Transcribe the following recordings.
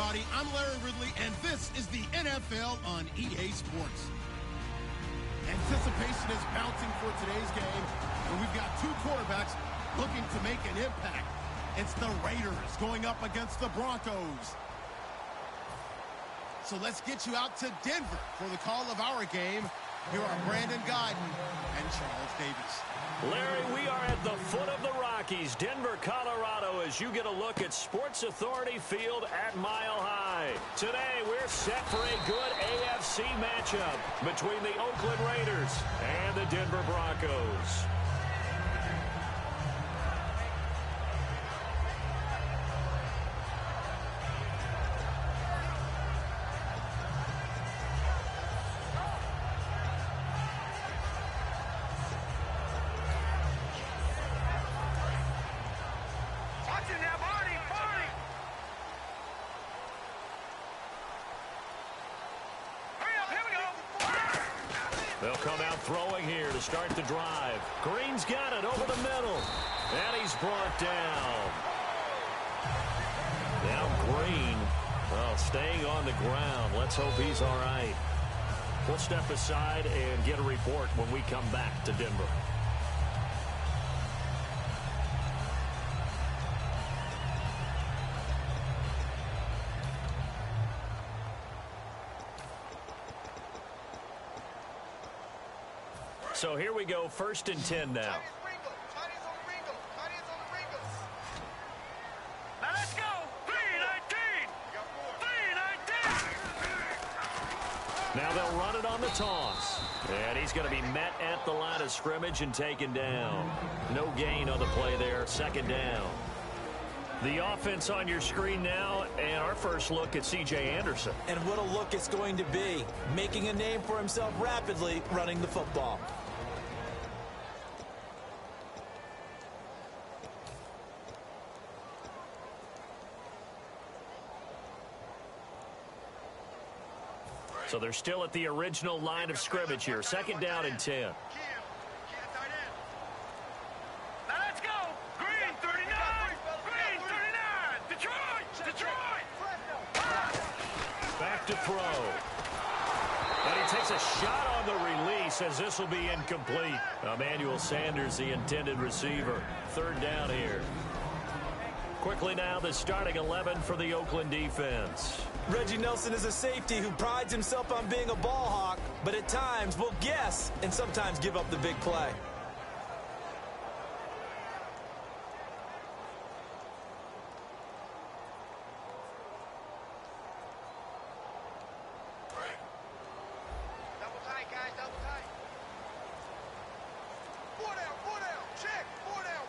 everybody. I'm Larry Ridley, and this is the NFL on EA Sports. Anticipation is mounting for today's game, and we've got two quarterbacks looking to make an impact. It's the Raiders going up against the Broncos. So let's get you out to Denver for the call of our game. Here are Brandon Guyton and Charles Davis. Larry, we are at the foot of the Rockies, Denver, Colorado, as you get a look at Sports Authority Field at Mile High. Today, we're set for a good AFC matchup between the Oakland Raiders and the Denver Broncos. They'll come out throwing here to start the drive. Green's got it over the middle. And he's brought down. Now Green, well, staying on the ground. Let's hope he's all right. We'll step aside and get a report when we come back to Denver. So here we go, 1st and 10 now. Now let's go. 3-19. 3-19. Now they'll run it on the toss. And he's going to be met at the line of scrimmage and taken down. No gain on the play there, 2nd down. The offense on your screen now, and our first look at C.J. Anderson. And what a look it's going to be. Making a name for himself rapidly, running the football. So they're still at the original line of scrimmage here. 2nd down and 10. Now let's go. Green 39. Green 39. Detroit. Back to throw. And he takes a shot on the release as this will be incomplete. Emmanuel Sanders, the intended receiver. 3rd down here. Quickly now, the starting 11 for the Oakland defense. Reggie Nelson is a safety who prides himself on being a ball hawk, but at times will guess and sometimes give up the big play. Double tight, guys. Double tight. 4 down. Check. 4 down.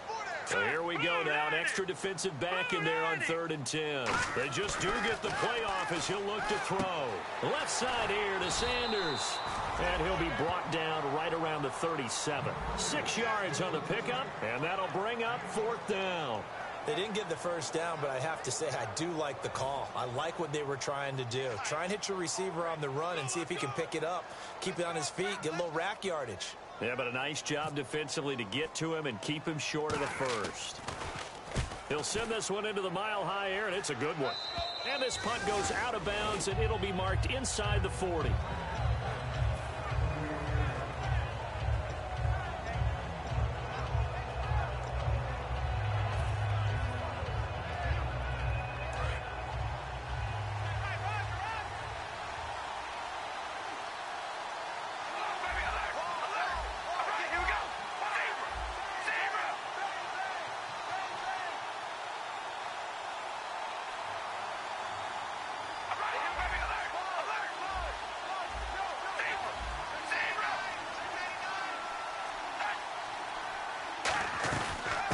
So here we go now. An extra defensive back in there on 3rd and 10. They just do get the play off as he'll look to throw. Left side here to Sanders. And he'll be brought down right around the 37. 6 yards on the pickup, and that'll bring up 4th down. They didn't get the 1st down, but I have to say I do like the call. I like what they were trying to do. Try and hit your receiver on the run and see if he can pick it up. Keep it on his feet, get a little rack yardage. Yeah, but a nice job defensively to get to him and keep him short of the 1st. He'll send this one into the mile-high air, and it's a good one. And this punt goes out of bounds, and it'll be marked inside the 40.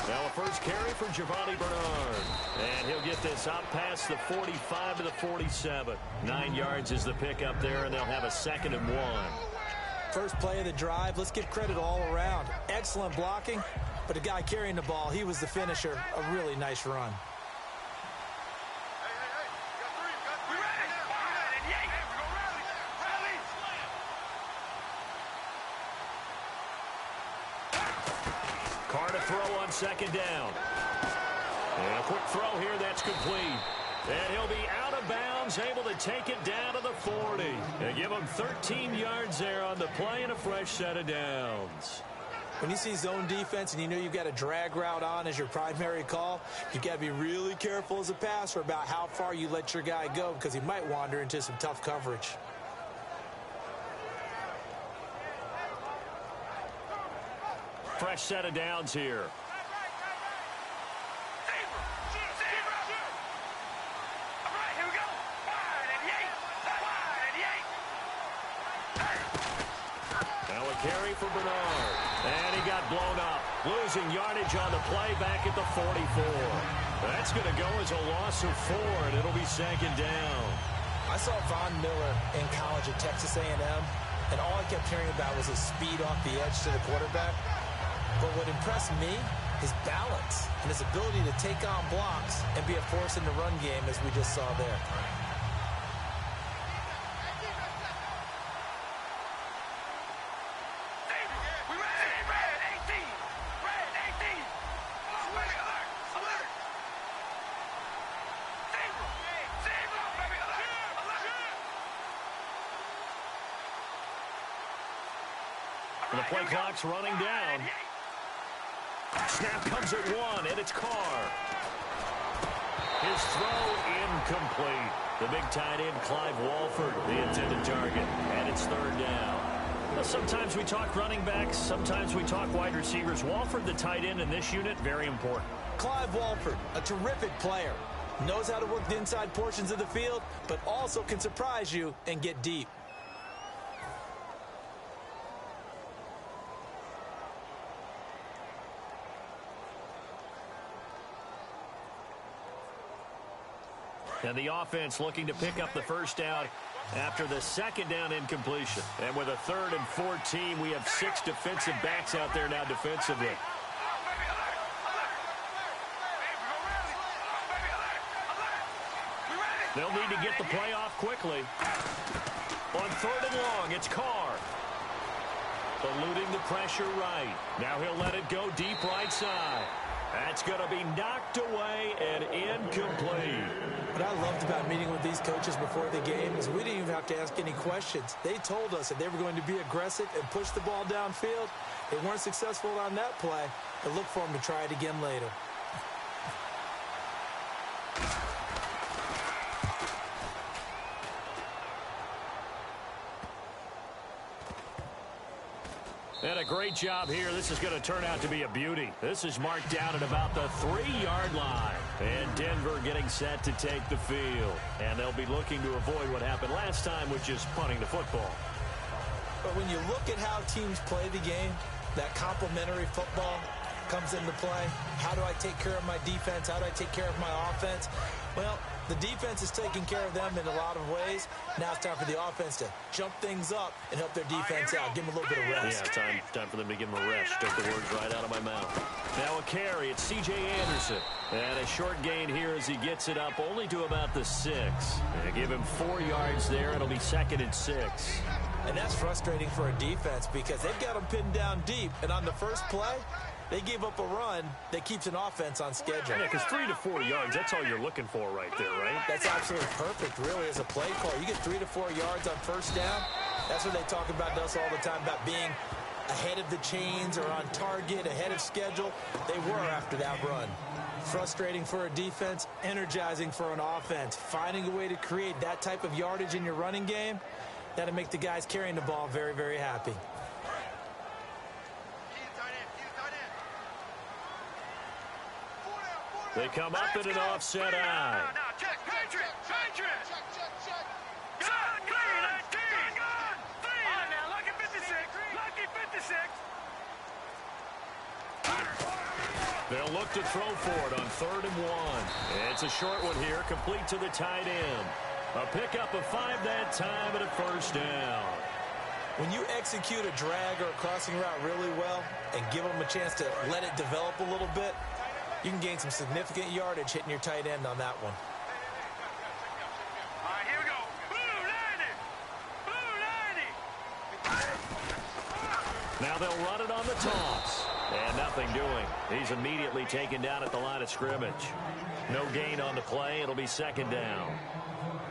Now a first carry for Giovanni Bernard. And he'll get this out past the 45 to the 47. 9 yards is the pickup there, and they'll have a 2nd and 1. First play of the drive, let's give credit all around. Excellent blocking, but the guy carrying the ball, he was the finisher. A really nice run. Carr to throw on 2nd down. And a quick throw here, that's complete. And he'll be out of bounds, able to take it down to the 40. And give him 13 yards there on the play and a fresh set of downs. When you see zone defense and you know you've got a drag route on as your primary call, you've got to be really careful as a passer about how far you let your guy go because he might wander into some tough coverage. Fresh set of downs here. Now a carry for Bernard. And he got blown up. Losing yardage on the play back at the 44. That's going to go as a loss of 4, and it'll be second down. I saw Von Miller in college at Texas A&M, and all I kept hearing about was his speed off the edge to the quarterback. But what impressed me, his balance and his ability to take on blocks and be a force in the run game, as we just saw there. The play clock's running down. Snap comes at 1, and it's Carr. His throw incomplete. The big tight end, Clive Walford, the intended target, and it's third down. Well, sometimes we talk running backs, sometimes we talk wide receivers. Walford, the tight end in this unit, very important. Clive Walford, a terrific player. Knows how to work the inside portions of the field, but also can surprise you and get deep. And the offense looking to pick up the first down after the second down incompletion. And with a 3rd and 14, we have 6 defensive backs out there now defensively. They'll need to get the play off quickly. On 3rd and long, it's Carr. Eluding the pressure right. Now he'll let it go deep right side. That's going to be knocked away and incomplete. What I loved about meeting with these coaches before the game is we didn't even have to ask any questions. They told us that they were going to be aggressive and push the ball downfield. They weren't successful on that play, but look for them to try it again later. And a great job here. This is going to turn out to be a beauty. This is marked down at about the 3-yard line. And Denver getting set to take the field. And they'll be looking to avoid what happened last time, which is punting the football. But when you look at how teams play the game, that complementary football comes into play. How do I take care of my defense? How do I take care of my offense? Well, the defense is taking care of them in a lot of ways. Now it's time for the offense to jump things up and help their defense out. Give them a little bit of rest. Yeah, time for them to give them a rest. Took the words right out of my mouth. Now a carry. It's C.J. Anderson. And a short gain here as he gets it up only to about the 6. And give him 4 yards there. It'll be 2nd and 6. And that's frustrating for a defense because they've got them pinned down deep. And on the first play, they gave up a run that keeps an offense on schedule. Yeah, because 3 to 4 yards, that's all you're looking for right there, right? That's absolutely perfect, really, as a play call. You get 3 to 4 yards on first down. That's what they talk about to us all the time, about being ahead of the chains or on target, ahead of schedule. They were after that run. Frustrating for a defense, energizing for an offense. Finding a way to create that type of yardage in your running game, that'll make the guys carrying the ball very, very happy. They come up in an offset eye. Check, Patriot. Lucky 56. Lucky 56. They'll look to throw for it on 3rd and 1. It's a short one here, complete to the tight end. A pickup of 5 that time and a first down. When you execute a drag or a crossing route really well and give them a chance to let it develop a little bit, you can gain some significant yardage hitting your tight end on that one. All right, here we go. Blue 90. Blue 90. Now they'll run it on the toss. And nothing doing. He's immediately taken down at the line of scrimmage. No gain on the play. It'll be second down.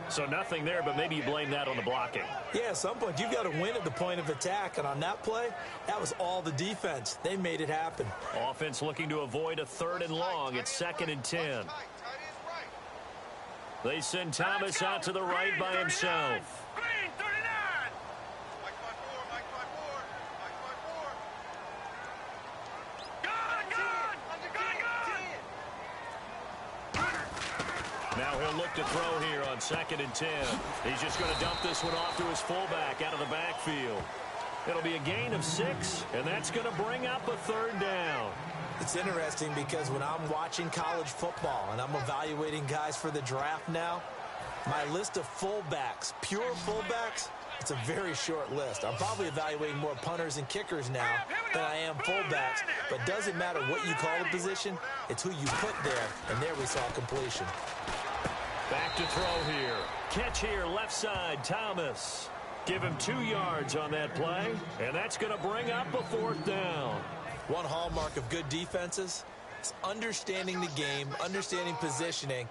So nothing there, but maybe you blame that on the blocking. Yeah, at some point, you've got to win at the point of attack. And on that play, that was all the defense. They made it happen. Offense looking to avoid a 3rd and long. It's 2nd and 10. They send Thomas out to the right by himself. Green, 39. Now he'll look to throw here on 2nd and 10. He's just going to dump this one off to his fullback out of the backfield. It'll be a gain of 6, and that's going to bring up a 3rd down. It's interesting because when I'm watching college football and I'm evaluating guys for the draft now, my list of fullbacks, pure fullbacks, it's a very short list. I'm probably evaluating more punters and kickers now than I am fullbacks, but it doesn't matter what you call the position, it's who you put there, and there we saw completion. Back to throw here. Catch here, left side, Thomas. Give him 2 yards on that play, and that's going to bring up a 4th down. One hallmark of good defenses is understanding the game, understanding positioning,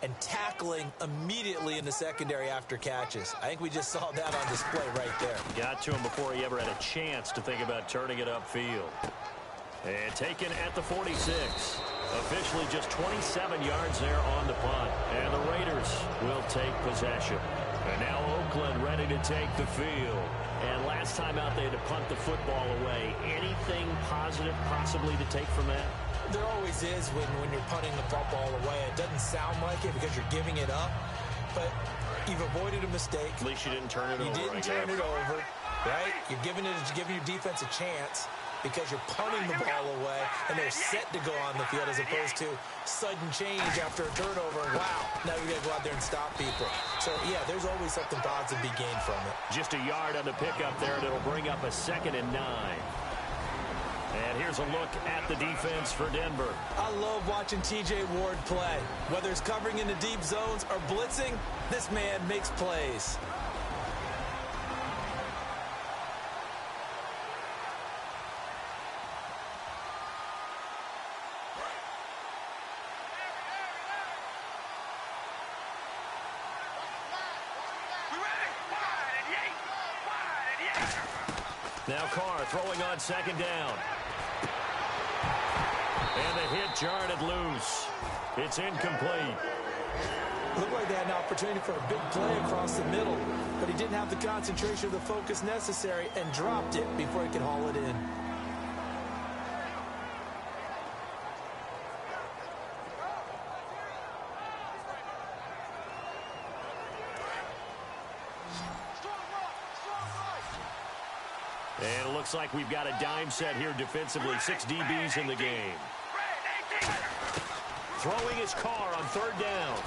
and tackling immediately in the secondary after catches. I think we just saw that on display right there. Got to him before he ever had a chance to think about turning it upfield. And taken at the 46. Officially just 27 yards there on the punt. And the Raiders will take possession. And now Oakland ready to take the field. And last time out they had to punt the football away. Anything positive possibly to take from that? There always is when you're punting the football away. It doesn't sound like it because you're giving it up, but you've avoided a mistake. At least you didn't turn it over. You didn't turn it over, right? You're giving your defense a chance because you're punting the ball away, and they're set to go on the field as opposed to sudden change after a turnover. Wow, now you got to go out there and stop people. So, yeah, there's always something positive to be gained from it. Just a yard on the pickup there, and it'll bring up a 2nd and 9. And here's a look at the defense for Denver. I love watching T.J. Ward play. Whether it's covering in the deep zones or blitzing, this man makes plays. Now Carr throwing on 2nd down. And the hit jarred it loose. It's incomplete. Looked like they had an opportunity for a big play across the middle, but he didn't have the concentration or the focus necessary and dropped it before he could haul it in. And it looks like we've got a dime set here defensively. 6 DBs in the game. Throwing his Carr on 3rd down.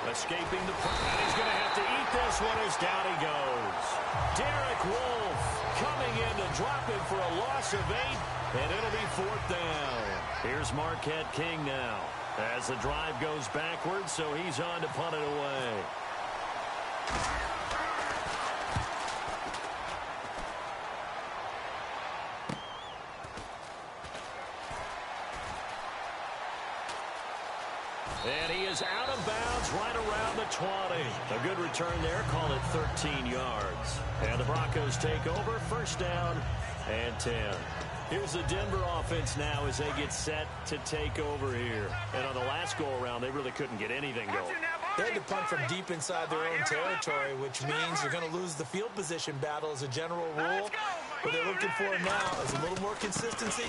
Escaping the punt. And he's going to have to eat this one as down he goes. Derek Wolfe coming in to drop him for a loss of 8. And it'll be 4th down. Here's Marquette King now. As the drive goes backwards, so he's on to punt it away. And he is out of bounds right around the 20. A good return there. Call it 13 yards. And the Broncos take over. 1st down and 10. Here's the Denver offense now as they get set to take over here. And on the last go-around, they really couldn't get anything going. They had to punt from deep inside their own territory, which means you're going to lose the field position battle as a general rule. What they're looking for now is a little more consistency,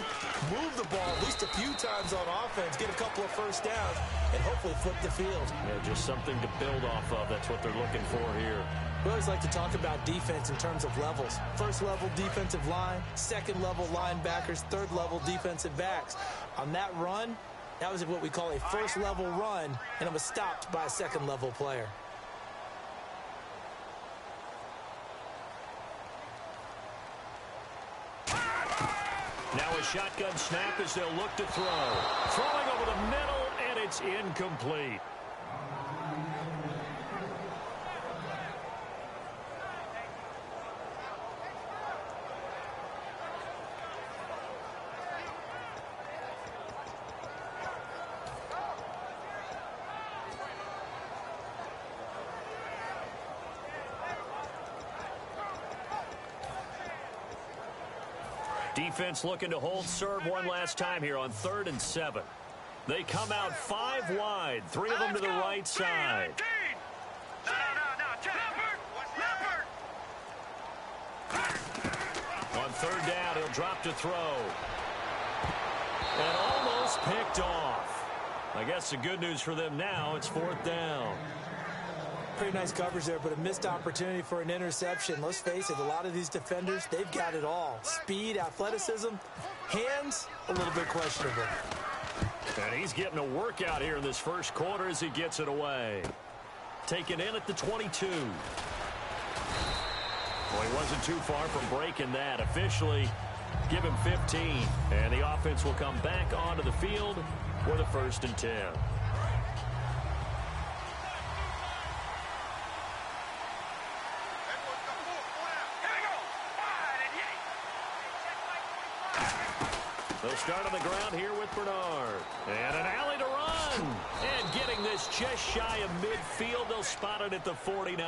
move the ball at least a few times on offense, get a couple of 1st downs, and hopefully flip the field. Yeah, just something to build off of. That's what they're looking for here. We always like to talk about defense in terms of levels. 1st level defensive line, 2nd level linebackers, 3rd level defensive backs. On that run, that was what we call a 1st level run, and it was stopped by a 2nd level player. Now a shotgun snap as they'll look to throw. Throwing over the middle, and it's incomplete. Defense looking to hold serve one last time here on 3rd and 7. They come out 5 wide, 3 of them to the right side. On 3rd down, he'll drop to throw. And almost picked off. I guess the good news for them now, it's 4th down. Pretty nice coverage there, but a missed opportunity for an interception. Let's face it, a lot of these defenders, they've got it all. Speed, athleticism, hands, a little bit questionable. And he's getting a workout here in this first quarter as he gets it away. Taken in at the 22. Well, he wasn't too far from breaking that. Officially, give him 15. And the offense will come back onto the field for the 1st and 10. They'll start on the ground here with Bernard. And an alley to run. And getting this just shy of midfield. They'll spot it at the 49.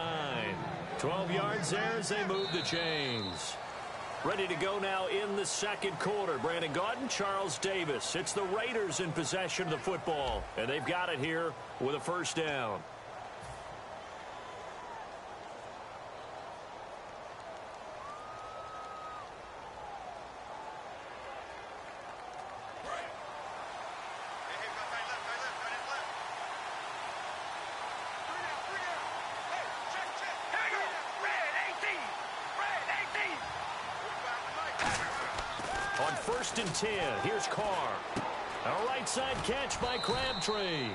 12 yards there as they move the chains. Ready to go now in the second quarter. Brandon Gaudin, Charles Davis. It's the Raiders in possession of the football. And they've got it here with a 1st down. On 1st and 10, here's Carr. A right side catch by Crabtree.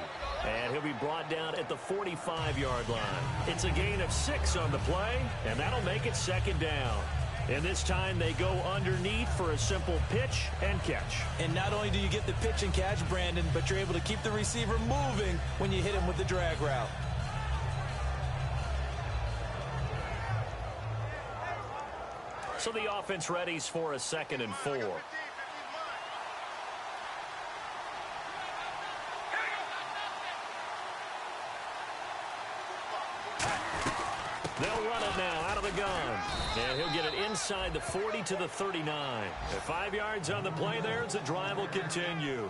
And he'll be brought down at the 45-yard line. It's a gain of 6 on the play, and that'll make it 2nd down. And this time they go underneath for a simple pitch and catch. And not only do you get the pitch and catch, Brandon, but you're able to keep the receiver moving when you hit him with the drag route. So the offense readies for a 2nd and 4. They'll run it now out of the gun. And he'll get it inside the 40 to the 39. At 5 yards on the play there as the drive will continue.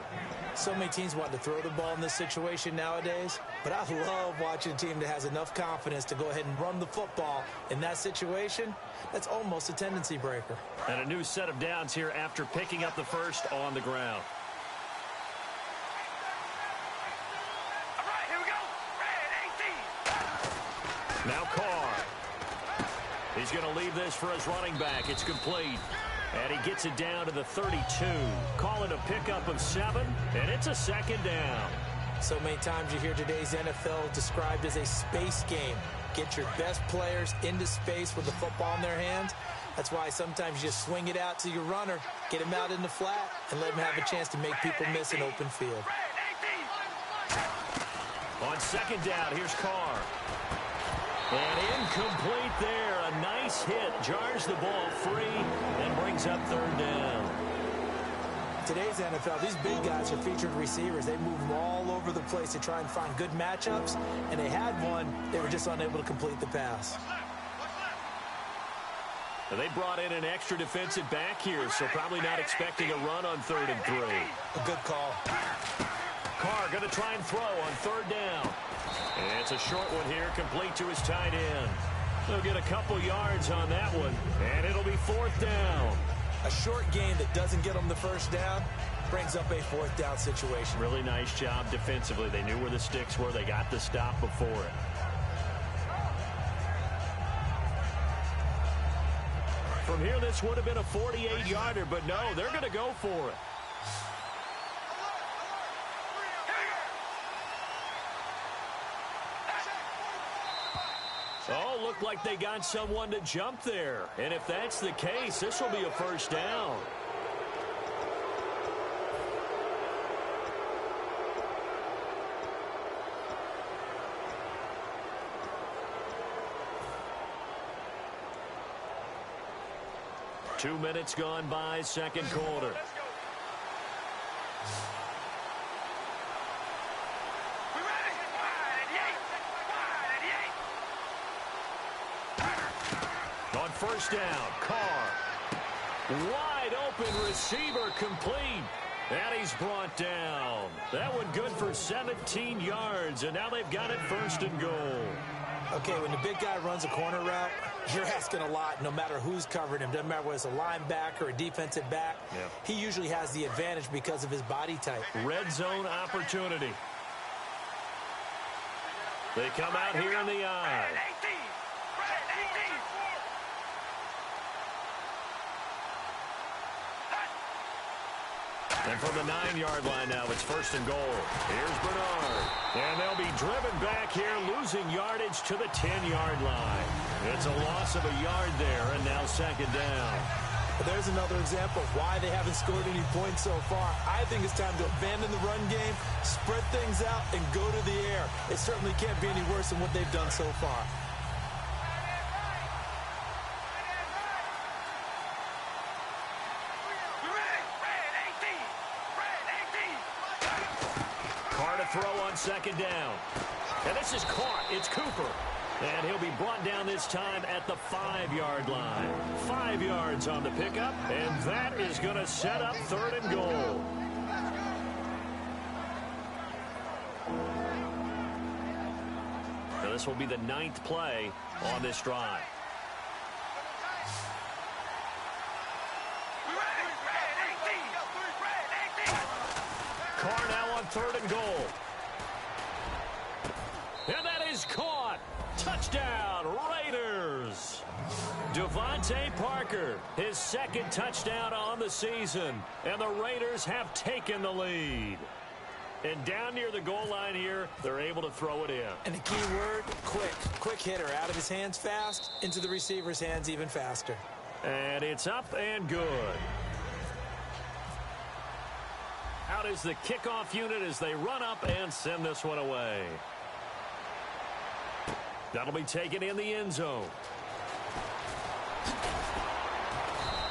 So many teams want to throw the ball in this situation nowadays, but I love watching a team that has enough confidence to go ahead and run the football. In that situation, that's almost a tendency breaker. And a new set of downs here after picking up the first on the ground. All right, here we go. Red 18. Now Carr. He's going to leave this for his running back. It's complete. And he gets it down to the 32. Call it a pickup of 7, and it's a 2nd down. So many times you hear today's NFL described as a space game. Get your best players into space with the football in their hands. That's why sometimes you just swing it out to your runner, get him out in the flat, and let him have a chance to make people miss an open field. On 2nd down, here's Carr. And incomplete there. A nice hit. Jars the ball free and brings up 3rd down. Today's NFL, these big guys are featured receivers. They move them all over the place to try and find good matchups. And they had one. They were just unable to complete the pass. They brought in an extra defensive back here, so probably not expecting a run on 3rd and 3. A good call. Carr going to try and throw on 3rd down. And it's a short one here, complete to his tight end. They'll get a couple yards on that one, and it'll be 4th down. A short gain that doesn't get them the 1st down brings up a 4th down situation. Really nice job defensively. They knew where the sticks were. They got the stop before it. From here, this would have been a 48-yarder, but no, they're going to go for it. Oh, looked like they got someone to jump there. And if that's the case, this will be a 1st down. Two minutes gone by, second quarter. On 1st down, Carr. Wide open receiver complete. And he's brought down. That one good for 17 yards, and now they've got it 1st and goal. Okay, when the big guy runs a corner route, you're asking a lot no matter who's covering him. Doesn't matter whether it's a linebacker or a defensive back. Yep. He usually has the advantage because of his body type. Red zone opportunity. They come out here in the eye. And from the 9-yard line now, it's 1st and goal. Here's Bernard. And they'll be driven back here, losing yardage to the 10-yard line. It's a loss of a yard there, and now 2nd down. But there's another example of why they haven't scored any points so far. I think it's time to abandon the run game, spread things out, and go to the air. It certainly can't be any worse than what they've done so far. Throw on 2nd down. And this is caught. It's Cooper. And he'll be brought down this time at the 5-yard line. 5 yards on the pickup. And that is going to set up 3rd and goal. Now this will be the 9th play on this drive. Carr now on 3rd and goal. And that is caught. Touchdown, Raiders. Devontae Parker, his 2nd touchdown on the season. And the Raiders have taken the lead. And down near the goal line here, they're able to throw it in. And the key word, quick. Quick hitter. Out of his hands fast, into the receiver's hands even faster. And it's up and good. Out is the kickoff unit as they run up and send this one away. That'll be taken in the end zone.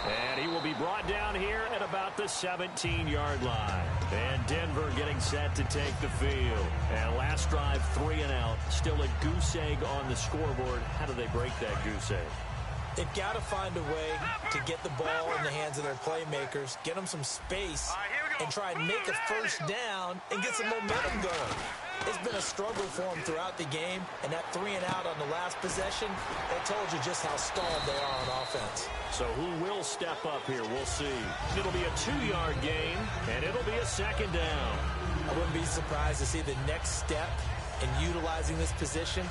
And he will be brought down here at about the 17-yard line. And Denver getting set to take the field. And last drive, 3 and out. Still a goose egg on the scoreboard. How do they break that goose egg? They've got to find a way to get the ball in the hands of their playmakers, get them some space, and try and make a 1st down and get some momentum going. It's been a struggle for them throughout the game, and that 3 and out on the last possession, that told you just how stalled they are on offense. So who will step up here? We'll see. It'll be a 2-yard gain, and it'll be a 2nd down. I wouldn't be surprised to see the next step in utilizing this position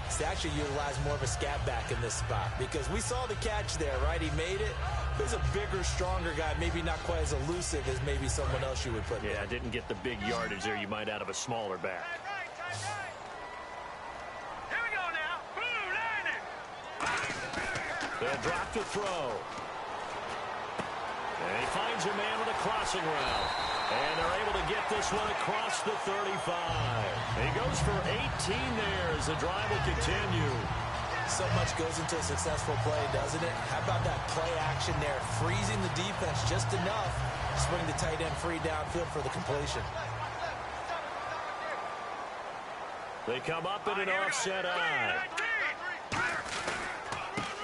is to actually utilize more of a scat back in this spot, because we saw the catch there, right? He made it. He's a bigger, stronger guy, maybe not quite as elusive as maybe someone else you would put there. Yeah, didn't get the big yardage there you might out of a smaller back. Here we go now. They'll drop to throw. And he finds a man with a crossing route. And they're able to get this one across the 35. He goes for 18 there as the drive will continue. So much goes into a successful play, doesn't it? How about that play action there, freezing the defense just enough to swing the tight end free downfield for the completion. They come up in an offset eye.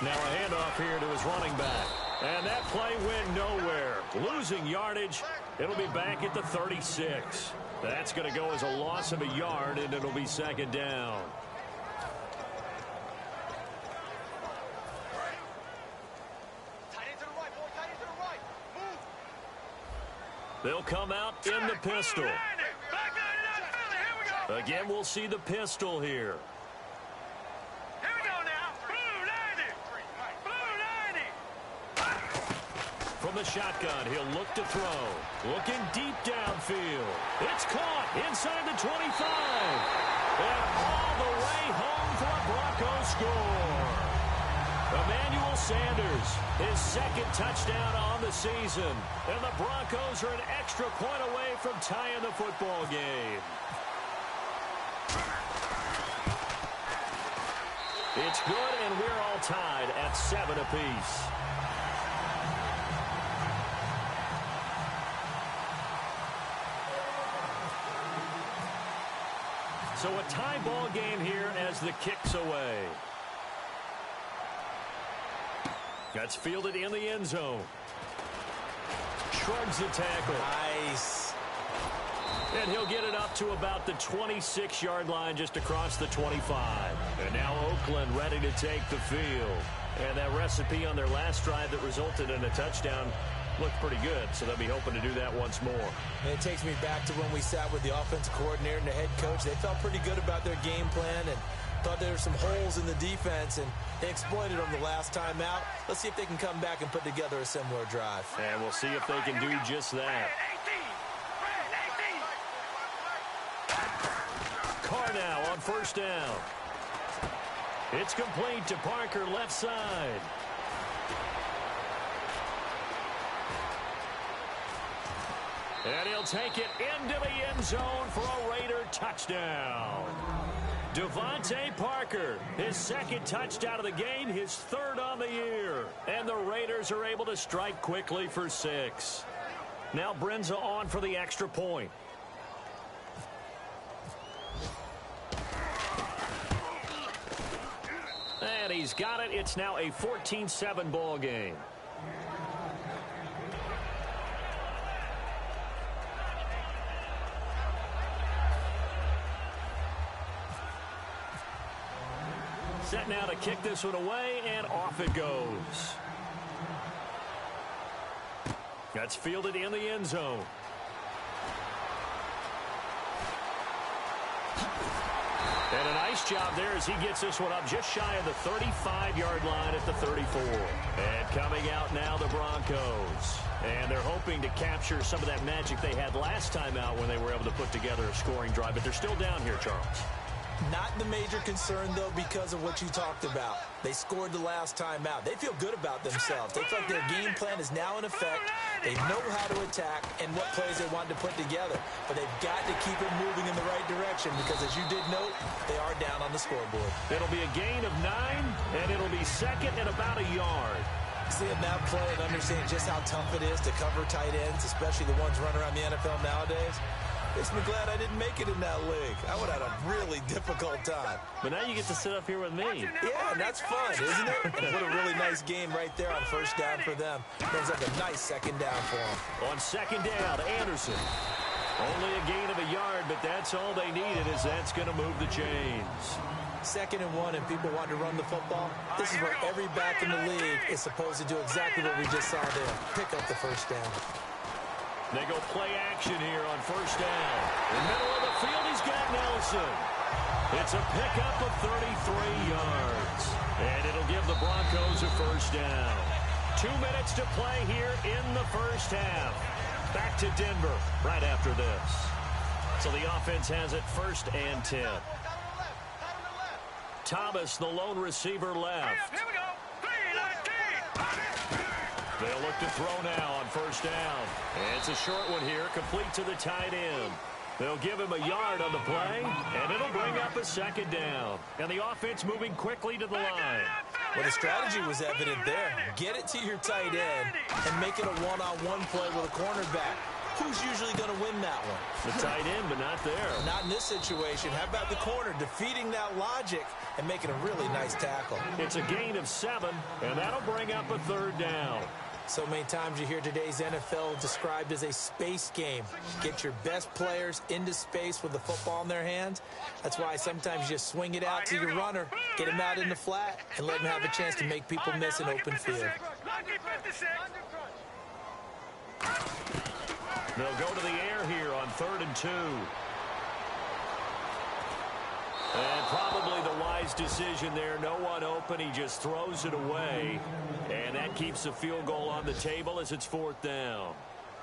Now a handoff here to his running back. And that play went nowhere. Losing yardage. It'll be back at the 36. That's going to go as a loss of a yard, and it'll be 2nd down. They'll come out in the pistol. Again, we'll see the pistol here. Here we go now. Blue 90. From the shotgun, he'll look to throw. Looking deep downfield. It's caught inside the 25. And all the way home for a Broncos score. Emmanuel Sanders, his 2nd touchdown on the season. And the Broncos are an extra point away from tying the football game. It's good, and we're all tied at 7 apiece. So a tie ball game here as the kick's away. That's fielded in the end zone. shrugs the tackle. Nice. And he'll get it up to about the 26-yard line just across the 25. And now Oakland ready to take the field. And that recipe on their last drive that resulted in a touchdown looked pretty good, so they'll be hoping to do that once more. And it takes me back to when we sat with the offensive coordinator and the head coach. They felt pretty good about their game plan and thought there were some holes in the defense, and they exploited them the last time out. Let's see if they can come back and put together a similar drive. And we'll see if they can do just that. Carr now on first down. It's complete to Parker, left side. And he'll take it into the end zone for a Raider touchdown. Devontae Parker, his second touchdown of the game, his third on the year. And the Raiders are able to strike quickly for 6. Now Brenza on for the extra point. And he's got it. It's now a 14-7 ball game. Set now to kick this one away, and off it goes. That's fielded in the end zone. And a nice job there as he gets this one up just shy of the 35-yard line at the 34. And coming out now, the Broncos. And they're hoping to capture some of that magic they had last time out when they were able to put together a scoring drive. But they're still down here, Charles. Not the major concern, though, because of what you talked about. They scored the last time out. They feel good about themselves. They feel like their game plan is now in effect. They know how to attack and what plays they want to put together. But they've got to keep it moving in the right direction because, as you did note, they are down on the scoreboard. It'll be a gain of 9, and it'll be second and about a yard. Seeing that play and understanding just how tough it is to cover tight ends, especially the ones running around the NFL nowadays, makes me glad I didn't make it in that league. I would have had a really difficult time. But now you get to sit up here with me. Yeah, and that's fun, isn't it? And what a really nice game right there on first down for them. Brings up a nice second down for them. On second down, Anderson. Only a gain of a yard, but that's all they needed, as that's going to move the chains. 2nd and 1, and people want to run the football. This is where every back in the league is supposed to do exactly what we just saw there. Pick up the first down. They go play action here on first down. In the middle of the field, he's got Nelson. It's a pickup of 33 yards. And it'll give the Broncos a first down. 2 minutes to play here in the first half. Back to Denver right after this. So the offense has it 1st and 10. Thomas, the lone receiver, left. Here we go. 3-19. They'll look to throw now on first down. And it's a short one here, complete to the tight end. They'll give him a yard on the play, and it'll bring up a second down. And the offense moving quickly to the line. Well, the strategy was evident there. Get it to your tight end and make it a one-on-one play with a cornerback. Who's usually going to win that one? The tight end, but not there. Not in this situation. How about the corner defeating that logic and making a really nice tackle? It's a gain of 7, and that'll bring up a 3rd down. So many times you hear today's NFL described as a space game. Get your best players into space with the football in their hands. That's why sometimes you just swing it out to your runner, get him out in the flat, and let him have a chance to make people miss an open field. They'll go to the air here on 3rd and 2. And probably the wise decision there. No one open. He just throws it away. And that keeps the field goal on the table as it's 4th down.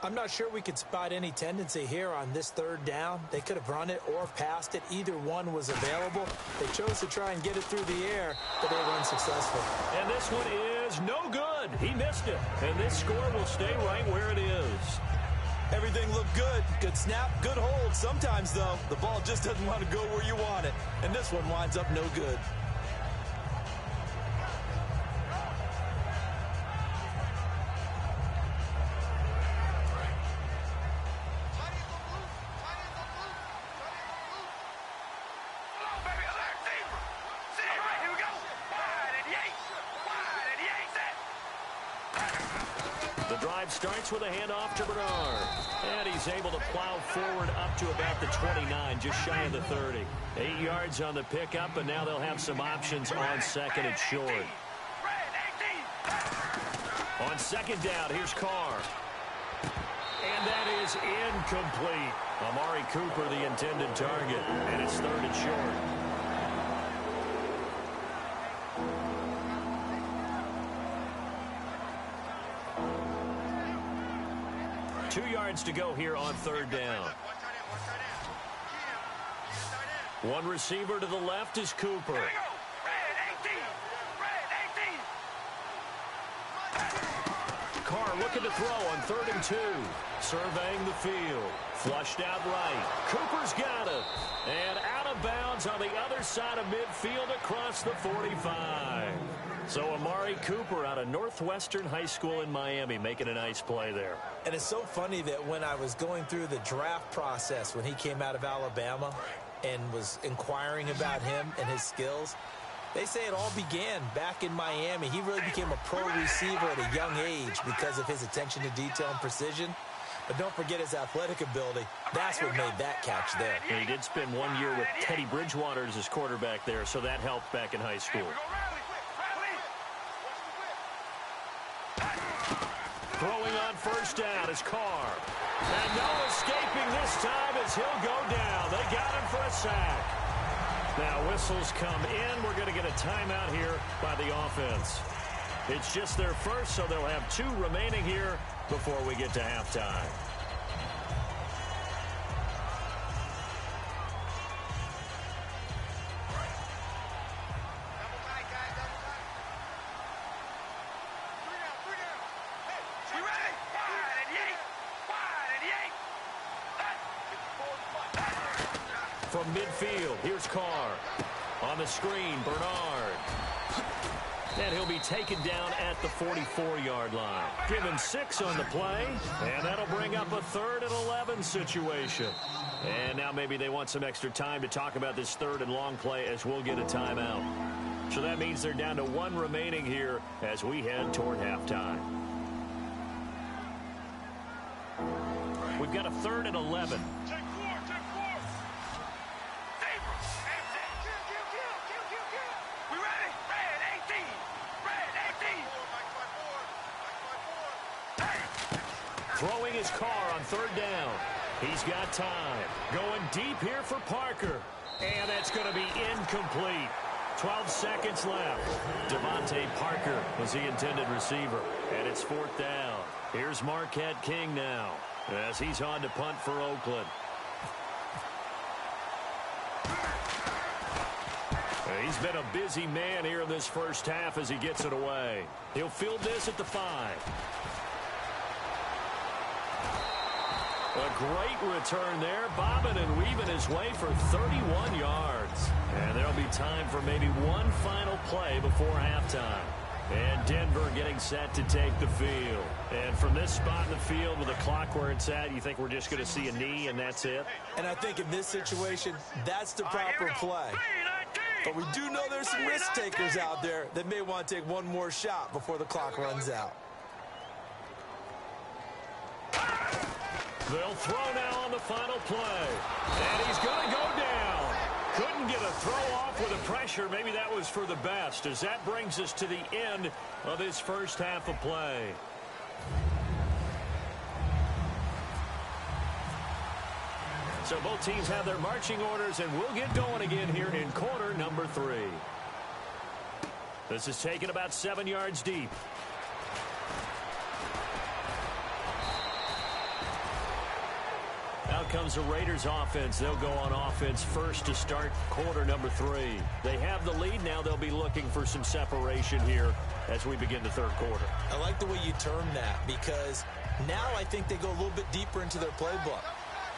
I'm not sure we could spot any tendency here on this 3rd down. They could have run it or passed it. Either one was available. They chose to try and get it through the air, but they were unsuccessful. And this one is no good. He missed it. And this score will stay right where it is. Everything looked good. Good snap, good hold. Sometimes, though, the ball just doesn't want to go where you want it. And this one winds up no good. The drive starts with a handoff to Bernard. And he's able to plow forward up to about the 29, just shy of the 30. 8 yards on the pickup, and now they'll have some options on second and short. On second down, here's Carr. And that is incomplete. Amari Cooper, the intended target, and it's third and short. Two yards to go here on third down. One receiver to the left is Cooper. Carr looking to throw on third and 2. Surveying the field. Flushed out right. Cooper's got it. And out of bounds on the other side of midfield across the 45. So Amari Cooper out of Northwestern High School in Miami making a nice play there. And it's so funny that when I was going through the draft process when he came out of Alabama and was inquiring about him and his skills, they say it all began back in Miami. He really became a pro receiver at a young age because of his attention to detail and precision. But don't forget his athletic ability. That's what made that catch there. And he did spend 1 year with Teddy Bridgewater as his quarterback there, so that helped back in high school. Throwing on first down is Carr. And no escaping this time as he'll go down. They got him for a sack. Now whistles come in. We're going to get a timeout here by the offense. It's just their first, so they'll have 2 remaining here before we get to halftime. From midfield, here's Carr. On the screen, Bernard. And he'll be taken down at the 44-yard line. Given 6 on the play, and that'll bring up a 3rd and 11 situation. And now maybe they want some extra time to talk about this 3rd and long play as we'll get a timeout. So that means they're down to 1 remaining here as we head toward halftime. We've got a 3rd and 11. Throwing his Carr on 3rd down. He's got time. Going deep here for Parker. And that's going to be incomplete. 12 seconds left. Devontae Parker was the intended receiver. And it's 4th down. Here's Marquette King now as he's on to punt for Oakland. He's been a busy man here in this first half as he gets it away. He'll field this at the 5. A great return there, bobbing and weaving his way for 31 yards. And there'll be time for maybe one final play before halftime. And Denver getting set to take the field. And from this spot in the field with the clock where it's at, you think we're just going to see a knee and that's it? And I think in this situation, that's the proper play. But we do know there's some risk takers out there that may want to take one more shot before the clock runs out. They'll throw now on the final play. And he's going to go down. Couldn't get a throw off with the pressure. Maybe that was for the best, as that brings us to the end of this first half of play. So both teams have their marching orders, and we'll get going again here in quarter number 3. This is taken about 7 yards deep. Out comes the Raiders offense. They'll go on offense first to start quarter number 3. They have the lead. Now they'll be looking for some separation here as we begin the third quarter. I like the way you term that, because now I think they go a little bit deeper into their playbook.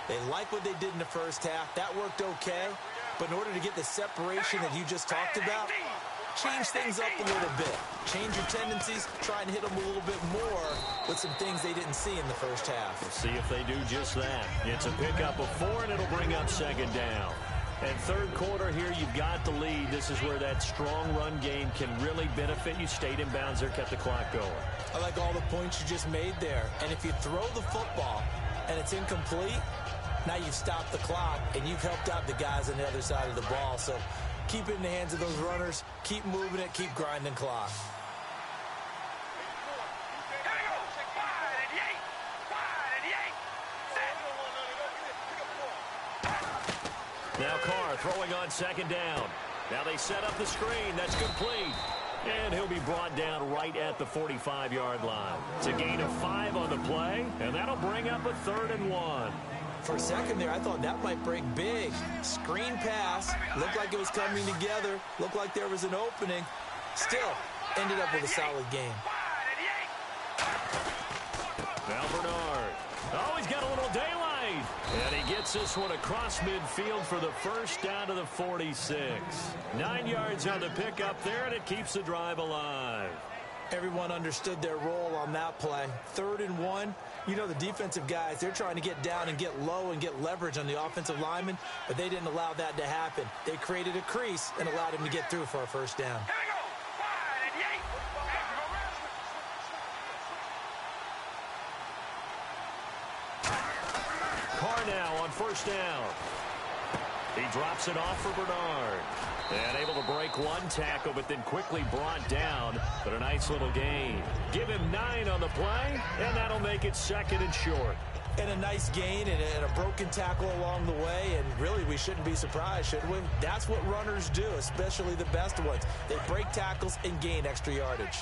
They like what they did in the first half. That worked okay. But in order to get the separation that you just talked about, change things up a little bit. Change your tendencies. Try and hit them a little bit more with some things they didn't see in the first half. We'll see if they do just that. It's a pickup of 4, and it'll bring up second down. And third quarter here, you've got the lead. This is where that strong run game can really benefit you. Stayed in bounds there, kept the clock going. I like all the points you just made there. And if you throw the football and it's incomplete, now you've stopped the clock and you've helped out the guys on the other side of the ball. So keep it in the hands of those runners. Keep moving it. Keep grinding clock. Now Carr throwing on second down. Now they set up the screen. That's complete. And he'll be brought down right at the 45-yard line. It's a gain of 5 on the play, and that'll bring up a 3rd and 1. For a second there, I thought that might break big. Screen pass. Looked like it was coming together. Looked like there was an opening. Still, ended up with a solid game. Now Bernard. Oh, he's got a little daylight. And he gets this one across midfield for the first down to the 46. 9 yards on the pickup there, and it keeps the drive alive. Everyone understood their role on that play. 3rd and 1. You know, the defensive guys, they're trying to get down and get low and get leverage on the offensive lineman, but they didn't allow that to happen. They created a crease and allowed him to get through for a first down. Carr now on first down. He drops it off for Bernard. And able to break one tackle, but then quickly brought down. But a nice little gain. Give him 9 on the play, and that'll make it 2nd and short. And a nice gain and a broken tackle along the way, and really we shouldn't be surprised, should we? That's what runners do, especially the best ones. They break tackles and gain extra yardage.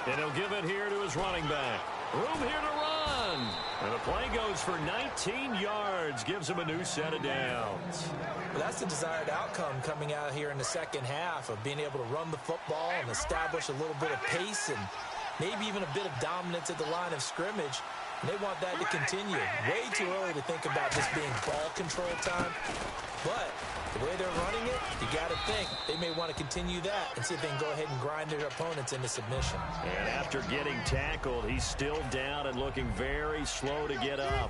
And he'll give it here to his running back. Room here to run. And the play goes for 19 yards. Gives him a new set of downs. Well, that's the desired outcome coming out here in the second half of being able to run the football and establish a little bit of pace and maybe even a bit of dominance at the line of scrimmage. And they want that to continue. Way too early to think about this being ball control time. But the way they're running it, you got to think they may want to continue that and see if they can go ahead and grind their opponents into submission. And after getting tackled, he's still down and looking very slow to get up.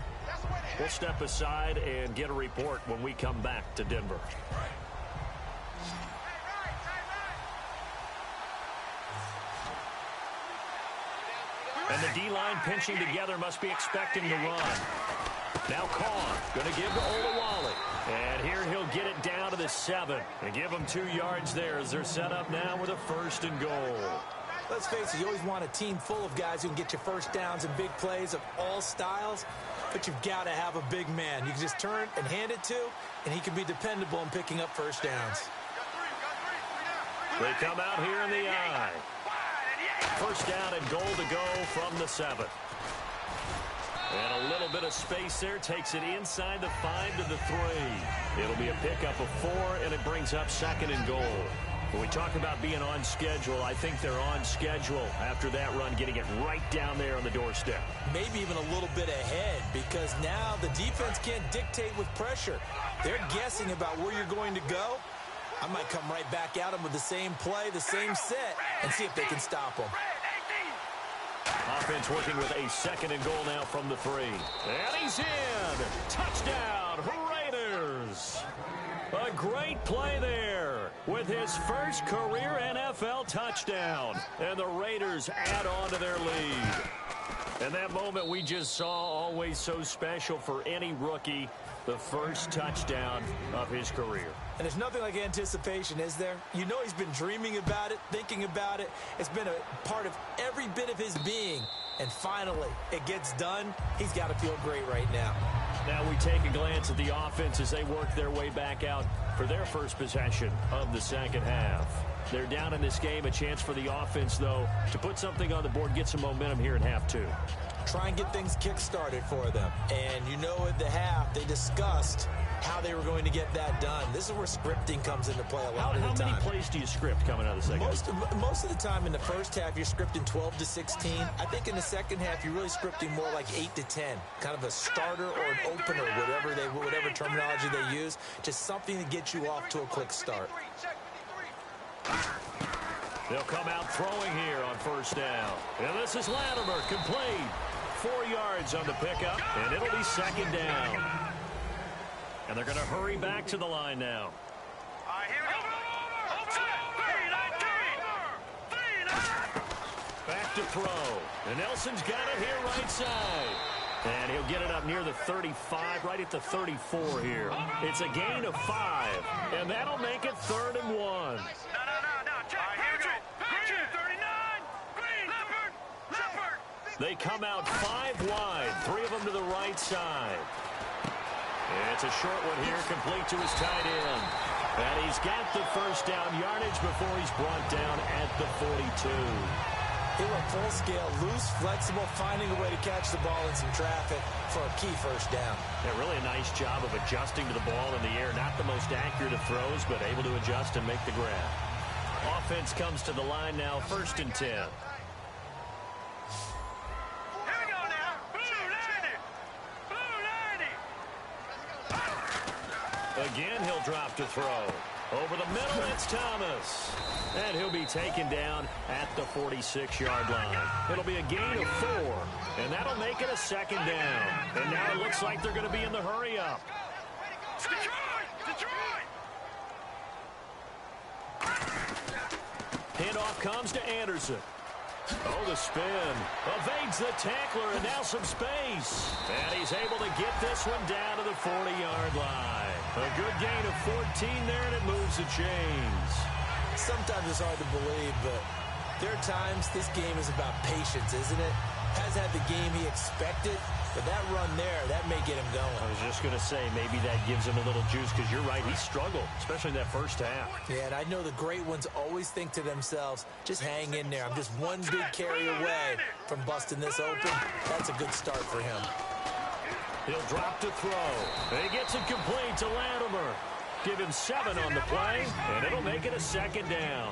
We'll step aside and get a report when we come back to Denver. And the D-line pinching together, must be expecting to run. Now Carr going to give to Olawale. And here he'll get it down to the 7. And give them 2 yards there as they're set up now with a 1st and goal. Let's face it, you always want a team full of guys who can get you first downs and big plays of all styles. But you've got to have a big man you can just turn and hand it to, and he can be dependable in picking up first downs. They come out here in the eye. First down and goal to go from the 7. And a little bit of space there. Takes it inside the 5 to the 3. It'll be a pickup of 4, and it brings up 2nd and goal. When we talk about being on schedule, I think they're on schedule after that run, getting it right down there on the doorstep. Maybe even a little bit ahead, because now the defense can't dictate with pressure. They're guessing about where you're going to go. I might come right back at them with the same play, the same set, and see if they can stop them. Offense working with a 2nd and goal now from the 3. And he's in. Touchdown, Raiders. A great play there with his first career NFL touchdown. And the Raiders add on to their lead. And that moment we just saw, always so special for any rookie. The first touchdown of his career. And there's nothing like anticipation, is there? You know he's been dreaming about it, thinking about it. It's been a part of every bit of his being. And finally, it gets done. He's got to feel great right now. Now we take a glance at the offense as they work their way back out for their first possession of the second half. They're down in this game. A chance for the offense, though, to put something on the board, get some momentum here in half 2. Try and get things kick-started for them. And you know at the half, they discussed how they were going to get that done. This is where scripting comes into play a lot of the time. How many plays do you script coming out of the second half? Most of the time in the first half, you're scripting 12 to 16. I think in the second half, you're really scripting more like 8 to 10. Kind of a starter or an opener, whatever terminology they use. Just something to get you off to a quick start. They'll come out throwing here on first down. And this is Latimer, complete. 4 yards on the pickup, and it'll be second down. And they're going to hurry back to the line now. Here we go. Back to throw. And Nelson's got it here right side. And he'll get it up near the 35, right at the 34 here. It's a gain of 5, and that'll make it 3rd and 1. No. Here we go. 39. Green. Leopard. They come out 5 wide, 3 of them to the right side. It's a short one here, complete to his tight end. And he's got the first down yardage before he's brought down at the 42. He went full scale, loose, flexible, finding a way to catch the ball in some traffic for a key first down. Yeah, really a nice job of adjusting to the ball in the air. Not the most accurate of throws, but able to adjust and make the grab. Offense comes to the line now, 1st and 10. Here we go now. Blue 90. Again, he'll drop to throw. Over the middle, it's Thomas. And he'll be taken down at the 46-yard line. It'll be a gain of 4, and that'll make it a second down. And now it looks like they're going to be in the hurry-up. Detroit. Handoff comes to Anderson. Oh, the spin. Evades the tackler, and now some space. And he's able to get this one down to the 40-yard line. A good gain of 14 there, and it moves the chains. Sometimes it's hard to believe, but there are times this game is about patience, isn't it? Has had the game he expected, but that run there, that may get him going. I was just going to say, maybe that gives him a little juice, because you're right, he struggled, especially in that first half. Yeah, and I know the great ones always think to themselves, just hang in there. I'm just one big carry away from busting this open. That's a good start for him. He'll drop to throw. He gets it complete to Latimer. Give him 7 on the play, and it'll make it a second down.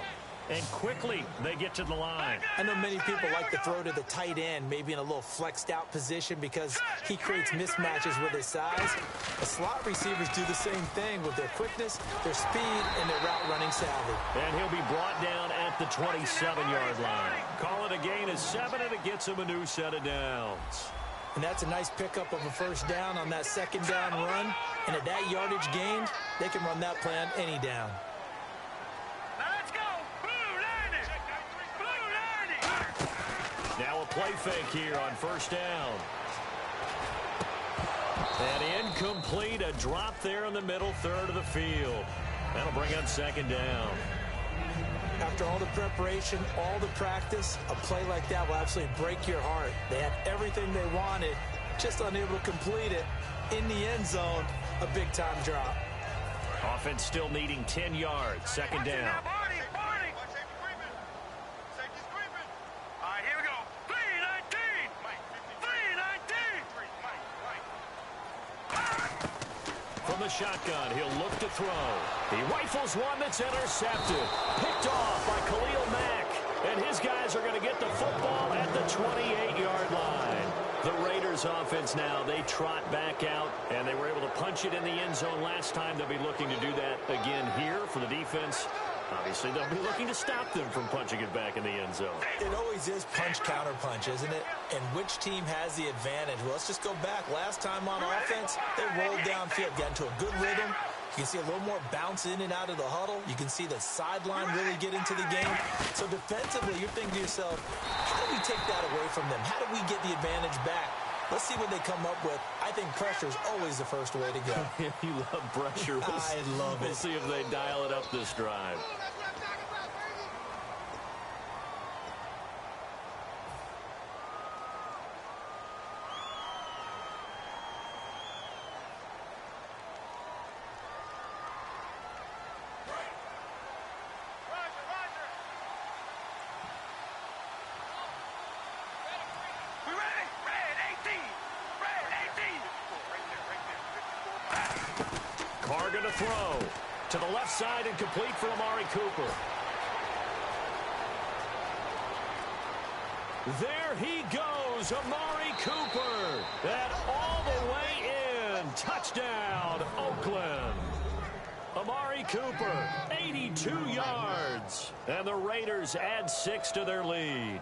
And quickly, they get to the line. I know many people like to throw to the tight end, maybe in a little flexed out position because he creates mismatches with his size. The slot receivers do the same thing with their quickness, their speed, and their route running savvy. And he'll be brought down at the 27-yard line. Call it a gain of 7, and it gets him a new set of downs. And that's a nice pickup of a first down on that second down run. And at that yardage gained, they can run that play on any down. Now let's go. Blue 90. Now a play fake here on first down. And incomplete, a drop there in the middle third of the field. That'll bring up second down. After all the preparation, all the practice, a play like that will absolutely break your heart. They had everything they wanted, just unable to complete it. In the end zone, a big-time drop. Offense still needing 10 yards, second down. Here we go. 319. From the shotgun, he'll look to throw. He rifles one that's intercepted. Picked off by Khalil Mack. And his guys are going to get the football at the 28-yard line. The Raiders offense now, they trot back out, and they were able to punch it in the end zone last time. They'll be looking to do that again here for the defense. Obviously, they'll be looking to stop them from punching it back in the end zone. It always is punch-counter-punch, isn't it? And which team has the advantage? Well, let's just go back. Last time on offense, they rolled downfield, got into a good rhythm. You can see a little more bounce in and out of the huddle. You can see the sideline really get into the game. So defensively, you're thinking to yourself, how do we take that away from them? How do we get the advantage back? Let's see what they come up with. I think pressure is always the first way to go. You love pressure. I love it. We'll see if they dial it up this drive. Carr to throw. To the left side and complete for Amari Cooper. There he goes, Amari Cooper. And all the way in. Touchdown, Oakland. Amari Cooper, 82 yards. And the Raiders add 6 to their lead.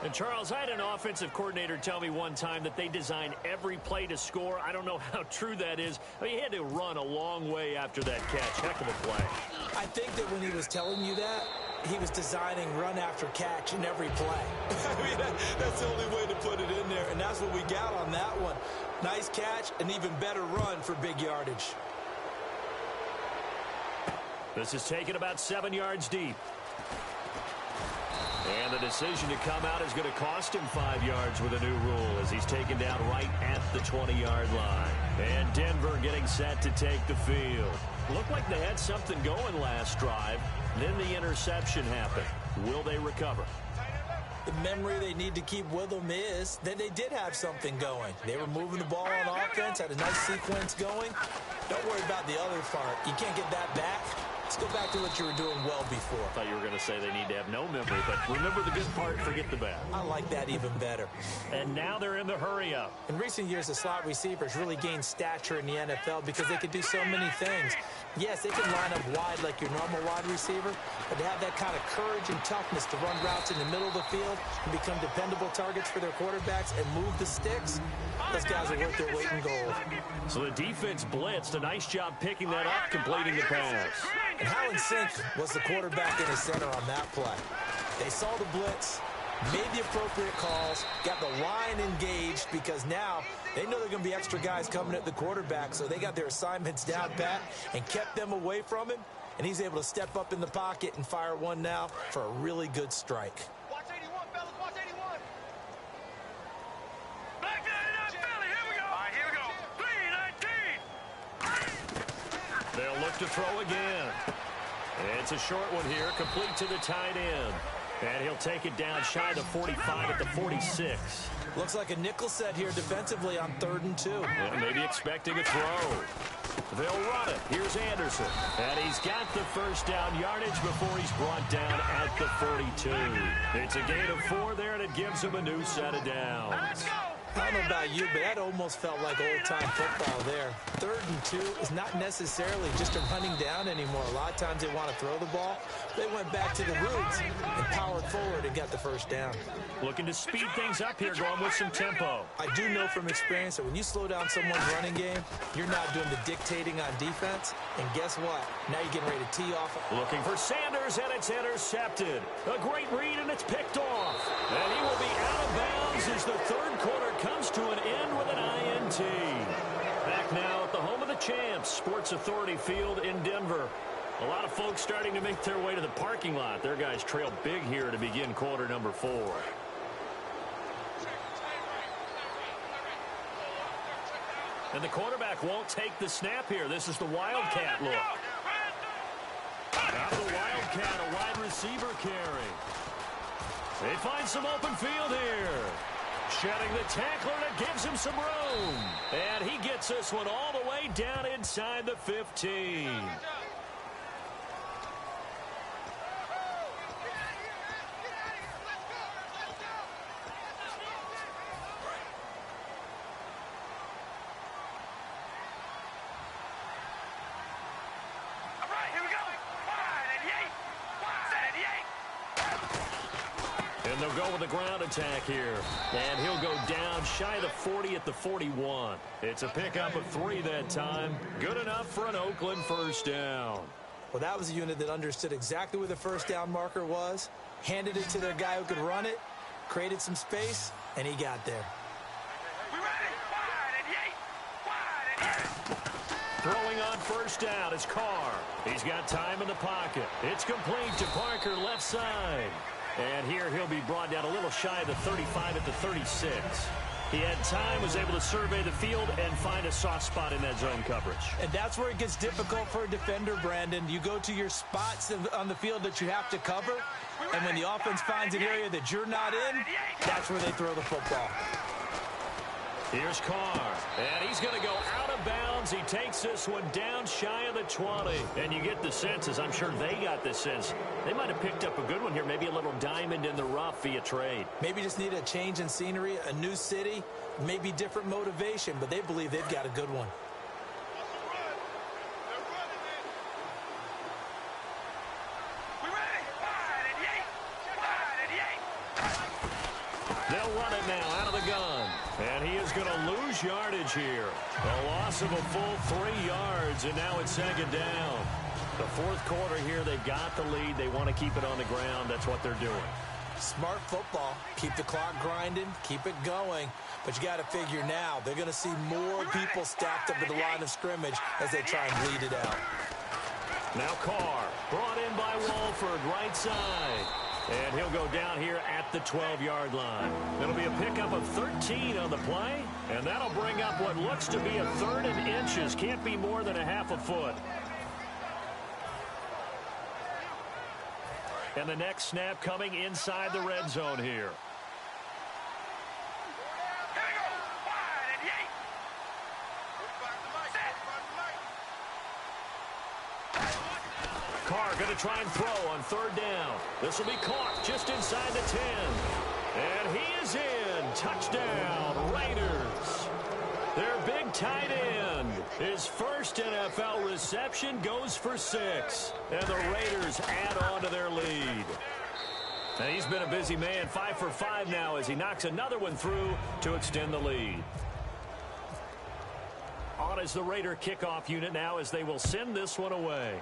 And, Charles, I had an offensive coordinator tell me one time that they design every play to score. I don't know how true that is. I mean, he had to run a long way after that catch. Heck of a play. I think that when he was telling you that, he was designing run after catch in every play. I mean, that's the only way to put it in there, and that's what we got on that one. Nice catch, an even better run for big yardage. This is taken about 7 yards deep. And the decision to come out is going to cost him 5 yards with a new rule as he's taken down right at the 20-yard line. And Denver getting set to take the field. Looked like they had something going last drive. Then the interception happened. Will they recover? The memory they need to keep with them is that they did have something going. They were moving the ball on offense, had a nice sequence going. Don't worry about the other part. You can't get that back. Let's go back to what you were doing well before. I thought you were going to say they need to have no memory, but remember the good part, forget the bad. I like that even better. And now they're in the hurry-up. In recent years, the slot receivers really gained stature in the NFL because they could do so many things. Yes, they can line up wide like your normal wide receiver, but to have that kind of courage and toughness to run routes in the middle of the field and become dependable targets for their quarterbacks and move the sticks, those guys are worth their weight in gold. So the defense blitzed. A nice job picking that up, completing the pass. And how in sync was the quarterback in the center on that play? They saw the blitz, made the appropriate calls, got the line engaged because now they know they're going to be extra guys coming at the quarterback, so they got their assignments down pat and kept them away from him, and he's able to step up in the pocket and fire one now for a really good strike. Watch 81, fellas, watch 81. Back to the Philly, here we go. All right, here we go. 3-19. They'll look to throw again. It's a short one here, complete to the tight end. And he'll take it down shy of the 45 at the 46. Looks like a nickel set here defensively on 3rd and 2. Yeah, maybe expecting a throw. They'll run it. Here's Anderson. And he's got the first down yardage before he's brought down at the 42. It's a gain of 4 there, and it gives him a new set of downs. Let's go. I don't know about you, but that almost felt like old-time football there. 3rd and 2 is not necessarily just a running down anymore. A lot of times they want to throw the ball. They went back to the roots and powered forward and got the first down. Looking to speed things up here, going with some tempo. I do know from experience that when you slow down someone's running game, you're not doing the dictating on defense. And guess what? Now you're getting ready to tee off. Looking for Sanders, and it's intercepted. A great read, and it's picked off. And he will be out of bounds as the 3rd quarter comes to an end with an INT. Back now at the home of the champs, Sports Authority Field in Denver. A lot of folks starting to make their way to the parking lot. Their guys trail big here to begin quarter number 4. And the quarterback won't take the snap here. This is the Wildcat look. Out of the Wildcat, a wide receiver carry. They find some open field here. Shedding the tackler, and it gives him some room. And he gets this one all the way down inside the 15. All right, here we go. 88. And they'll go with a ground attack here. And he'll go down shy of the 40 at the 41. It's a pickup of 3 that time. Good enough for an Oakland first down. Well, that was a unit that understood exactly where the first down marker was, handed it to their guy who could run it, created some space, and he got there. We ready? 88. Throwing on first down is Carr. He's got time in the pocket. It's complete to Parker left side. And here he'll be brought down a little shy of the 35 at the 36. He had time, was able to survey the field and find a soft spot in that zone coverage. And that's where it gets difficult for a defender, Brandon. You go to your spots on the field that you have to cover, and when the offense finds an area that you're not in, that's where they throw the football. Here's Carr, and he's going to go out of bounds. He takes this one down shy of the 20. And you get the sense, as I'm sure they got the sense, they might have picked up a good one here, maybe a little diamond in the rough via trade. Maybe just need a change in scenery, a new city, maybe different motivation, but they believe they've got a good one. They'll run it now out of the gun. And he is going to lose yardage here. A loss of a full 3 yards, and now it's second down. The fourth quarter here, they've got the lead. They want to keep it on the ground. That's what they're doing. Smart football. Keep the clock grinding. Keep it going. But you got to figure now, they're going to see more people stacked up at the line of scrimmage as they try and bleed it out. Now Carr, brought in by Walford, right side. And he'll go down here at the 12-yard line. It'll be a pickup of 13 on the play, and that'll bring up what looks to be a 3rd and inches. Can't be more than a half a foot. And the next snap coming inside the red zone here. Carr going to try and throw on 3rd down. This will be caught just inside the 10. And he is in. Touchdown, Raiders. Their big tight end. His first NFL reception goes for 6. And the Raiders add on to their lead. And he's been a busy man, 5 for 5 now as he knocks another one through to extend the lead. On is the Raider kickoff unit now as they will send this one away.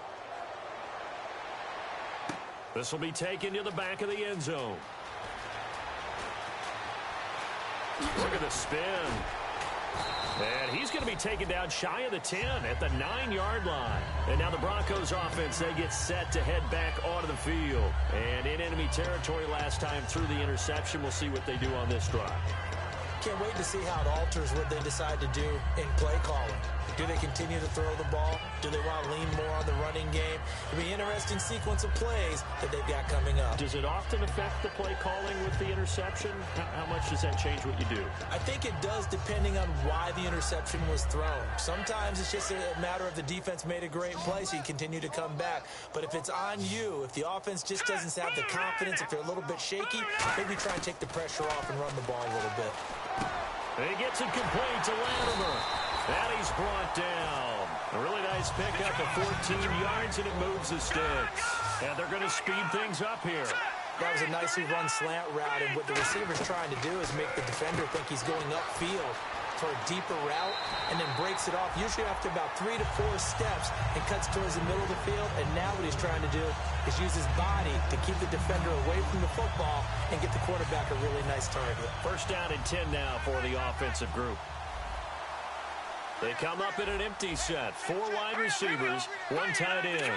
This will be taken to the back of the end zone. Look at the spin. And he's going to be taken down shy of the 10 at the 9-yard line. And now the Broncos offense, they get set to head back onto the field. And in enemy territory last time through the interception. We'll see what they do on this drive. Can't wait to see how it alters what they decide to do in play calling. Do they continue to throw the ball? Do they want to lean more on the running game? It'll be an interesting sequence of plays that they've got coming up. Does it often affect the play calling with the interception? How much does that change what you do? I think it does depending on why the interception was thrown. Sometimes it's just a matter of the defense made a great play, so you continue to come back. But if it's on you, if the offense just doesn't have the confidence, if they're a little bit shaky, maybe try and take the pressure off and run the ball a little bit. And he gets it complete to Latimer. And he's brought down. A really nice pickup of 14 yards, and it moves the sticks. And they're going to speed things up here. That was a nicely run slant route, and what the receiver's trying to do is make the defender think he's going upfield for a deeper route, and then breaks it off, usually after about 3 to 4 steps, and cuts towards the middle of the field. And now what he's trying to do is use his body to keep the defender away from the football and get the quarterback a really nice target. First down and 10 now for the offensive group. They come up in an empty set. 4 wide receivers, 1 tight end.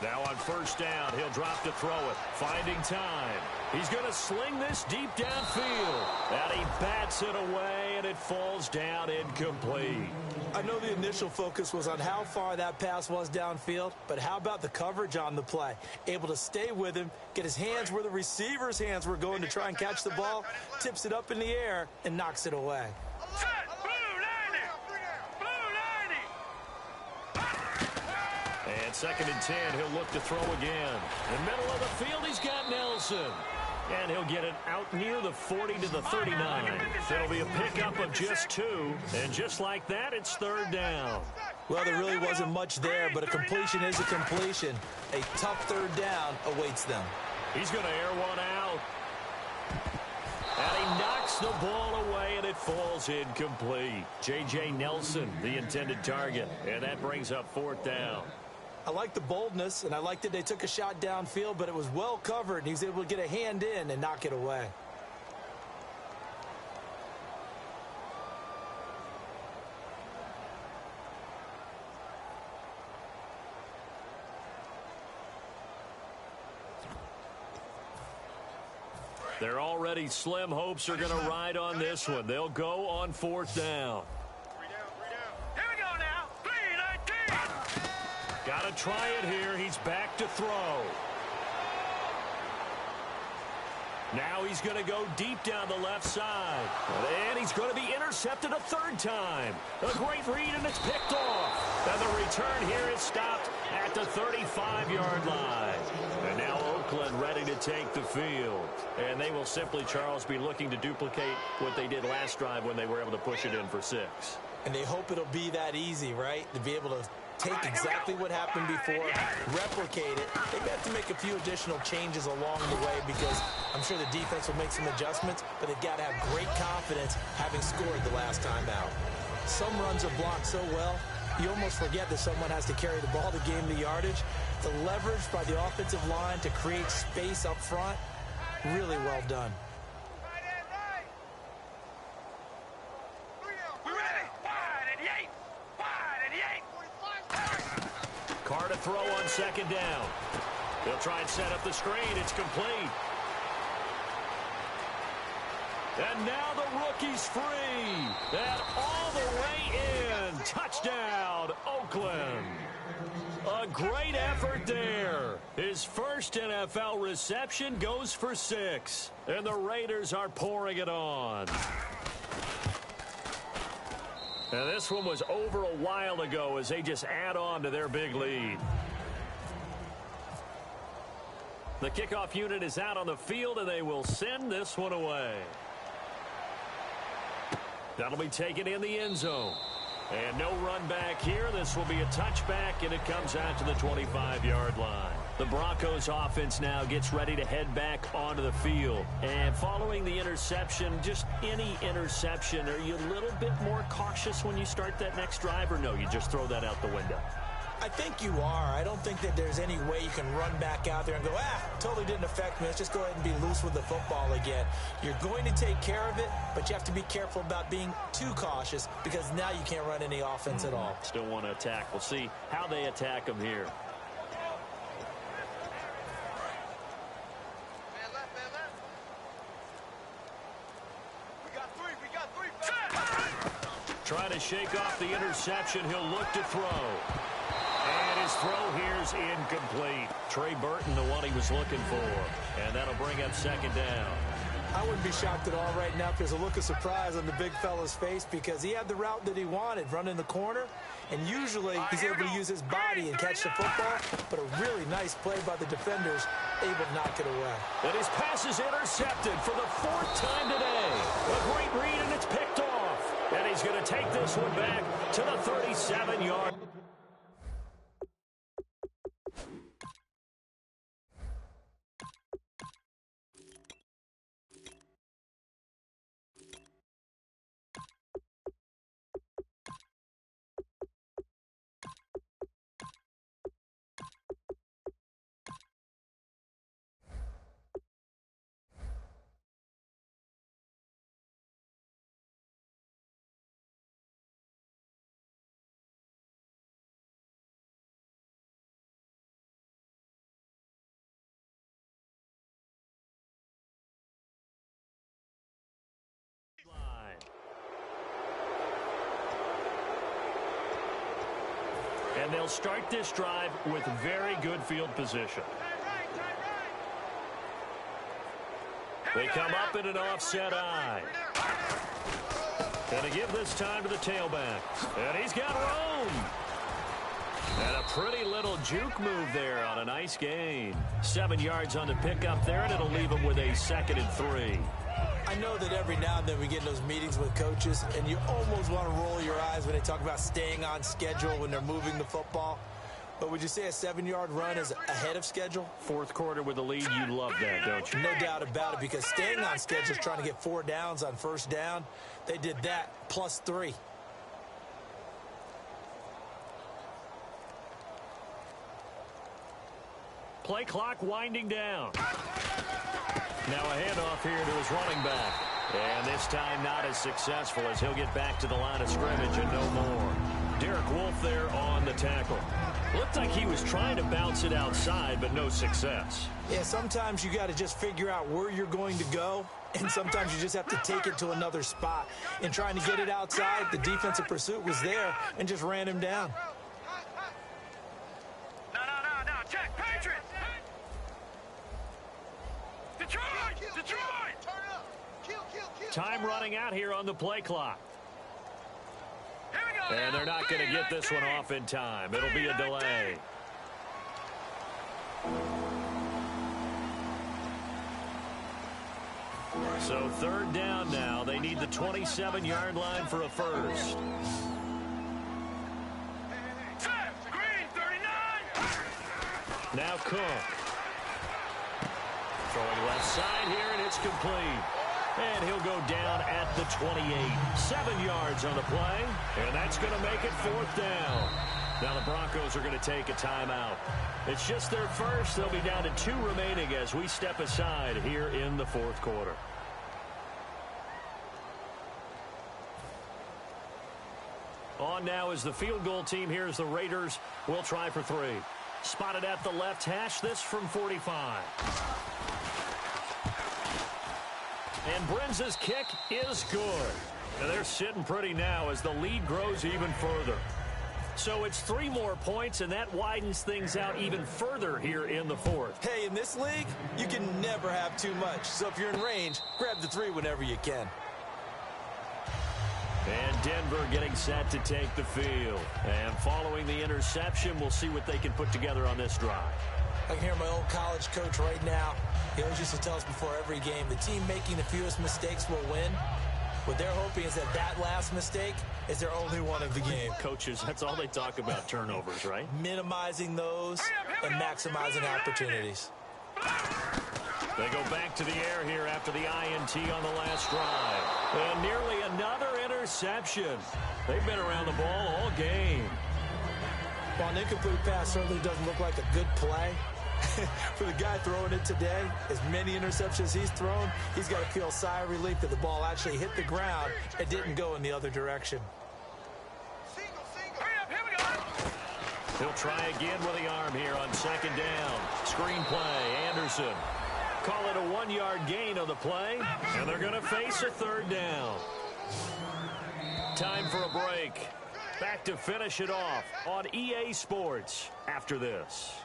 Now on first down, he'll drop to throw it. Finding time. He's going to sling this deep downfield. And he bats it away, and it falls down incomplete. I know the initial focus was on how far that pass was downfield, but how about the coverage on the play? Able to stay with him, get his hands where the receiver's hands were going to try and catch the ball, tips it up in the air, and knocks it away. And second and 10, he'll look to throw again. In the middle of the field, he's got Nelson. And he'll get it out near the 40 to the 39. It'll be a pickup of just 2. And just like that, it's third down. Well, there really wasn't much there, but a completion is a completion. A tough third down awaits them. He's going to air one out. And he knocks the ball away, and it falls incomplete. J.J. Nelson, the intended target. And that brings up fourth down. I like the boldness, and I like that they took a shot downfield, but it was well covered, and he was able to get a hand in and knock it away. They're already slim hopes are going to ride on this one. They'll go on fourth down. Got to try it here. He's back to throw. Now he's going to go deep down the left side. And he's going to be intercepted a third time. A great read, and it's picked off. And the return here is stopped at the 35-yard line. And now Oakland ready to take the field. And they will simply, Charles, be looking to duplicate what they did last drive when they were able to push it in for 6. And they hope it'll be that easy, right? To be able to take exactly what happened before, replicate it. They may have to make a few additional changes along the way because I'm sure the defense will make some adjustments, but they've got to have great confidence having scored the last time out. Some runs are blocked so well, you almost forget that someone has to carry the ball to gain the yardage. The leverage by the offensive line to create space up front, really well done. Carr to throw on second down. They'll try and set up the screen. It's complete. And now the rookie's free. And all the way in. Touchdown, Oakland. A great effort there. His first NFL reception goes for 6. And the Raiders are pouring it on. Now, this one was over a while ago as they just add on to their big lead. The kickoff unit is out on the field, and they will send this one away. That'll be taken in the end zone. And no run back here. This will be a touchback, and it comes out to the 25-yard line. The Broncos offense now gets ready to head back onto the field. And following the interception, just any interception, are you a little bit more cautious when you start that next drive, or no, you just throw that out the window? I think you are. I don't think that there's any way you can run back out there and go, totally didn't affect me. Let's just go ahead and be loose with the football again. You're going to take care of it, but you have to be careful about being too cautious because now you can't run any offense at all. Still want to attack. We'll see how they attack them here. Trying to shake off the interception. He'll look to throw. And his throw here's incomplete. Trey Burton, the one he was looking for. And that'll bring up second down. I wouldn't be shocked at all right now if there's a look of surprise on the big fella's face because he had the route that he wanted, running the corner. And usually he's able to use his body and catch the football. But a really nice play by the defenders, able to knock it away. And his pass is intercepted for the 4th time today. A great read, and it's picked off. And he's going to take this one back to the 37-yard. And they'll start this drive with very good field position. They come up in an offset eye. Going to give this time to the tailback. And he's got room. And a pretty little juke move there on a nice gain. 7 yards on the pickup there, and it'll leave him with a 2nd and 3. I know that every now and then we get in those meetings with coaches, and you almost want to roll your eyes when they talk about staying on schedule when they're moving the football. But would you say a 7-yard run is ahead of schedule? 4th quarter with the lead, you love that, don't you? No doubt about it, because staying on schedule is trying to get 4 downs on first down. They did that plus 3. Play clock winding down. Now a handoff here to his running back. And this time not as successful as he'll get back to the line of scrimmage and no more. Derek Wolfe there on the tackle. Looked like he was trying to bounce it outside, but no success. Yeah, sometimes you got to just figure out where you're going to go, and sometimes you just have to take it to another spot. In trying to get it outside, the defensive pursuit was there and just ran him down. No, check, Patriots! Detroit! Time running out here on the play clock. Here we go. And they're not going to get this one off in time. It'll be a delay. So 3rd down now. They need the 27-yard line for a first. Set! Now Cook. Throwing left side here, and it's complete. And he'll go down at the 28. 7 yards on the play, and that's going to make it 4th down. Now the Broncos are going to take a timeout. It's just their first. They'll be down to 2 remaining as we step aside here in the 4th quarter. On now is the field goal team. Here's the Raiders. We'll try for 3. Spotted at the left hash. This from 45. And Brenza's kick is good. And they're sitting pretty now as the lead grows even further. So it's 3 more points, and that widens things out even further here in the 4th. Hey, in this league, you can never have too much. So if you're in range, grab the 3 whenever you can. And Denver getting set to take the field. And following the interception, we'll see what they can put together on this drive. I can hear my old college coach right now. He always used to tell us before every game, the team making the fewest mistakes will win. What they're hoping is that that last mistake is their only one of the game. Coaches, that's all they talk about, turnovers, right? Minimizing those and maximizing opportunities. They go back to the air here after the INT on the last drive. And nearly another interception. They've been around the ball all game. While an incomplete pass certainly doesn't look like a good play, for the guy throwing it today, as many interceptions he's thrown, he's got to feel a sigh of relief that the ball actually hit the ground and didn't go in the other direction. He'll try again with the arm here on 2nd down. Screen play, Anderson. Call it a 1-yard gain on the play, and they're going to face a 3rd down. Time for a break. Back to finish it off on EA Sports after this.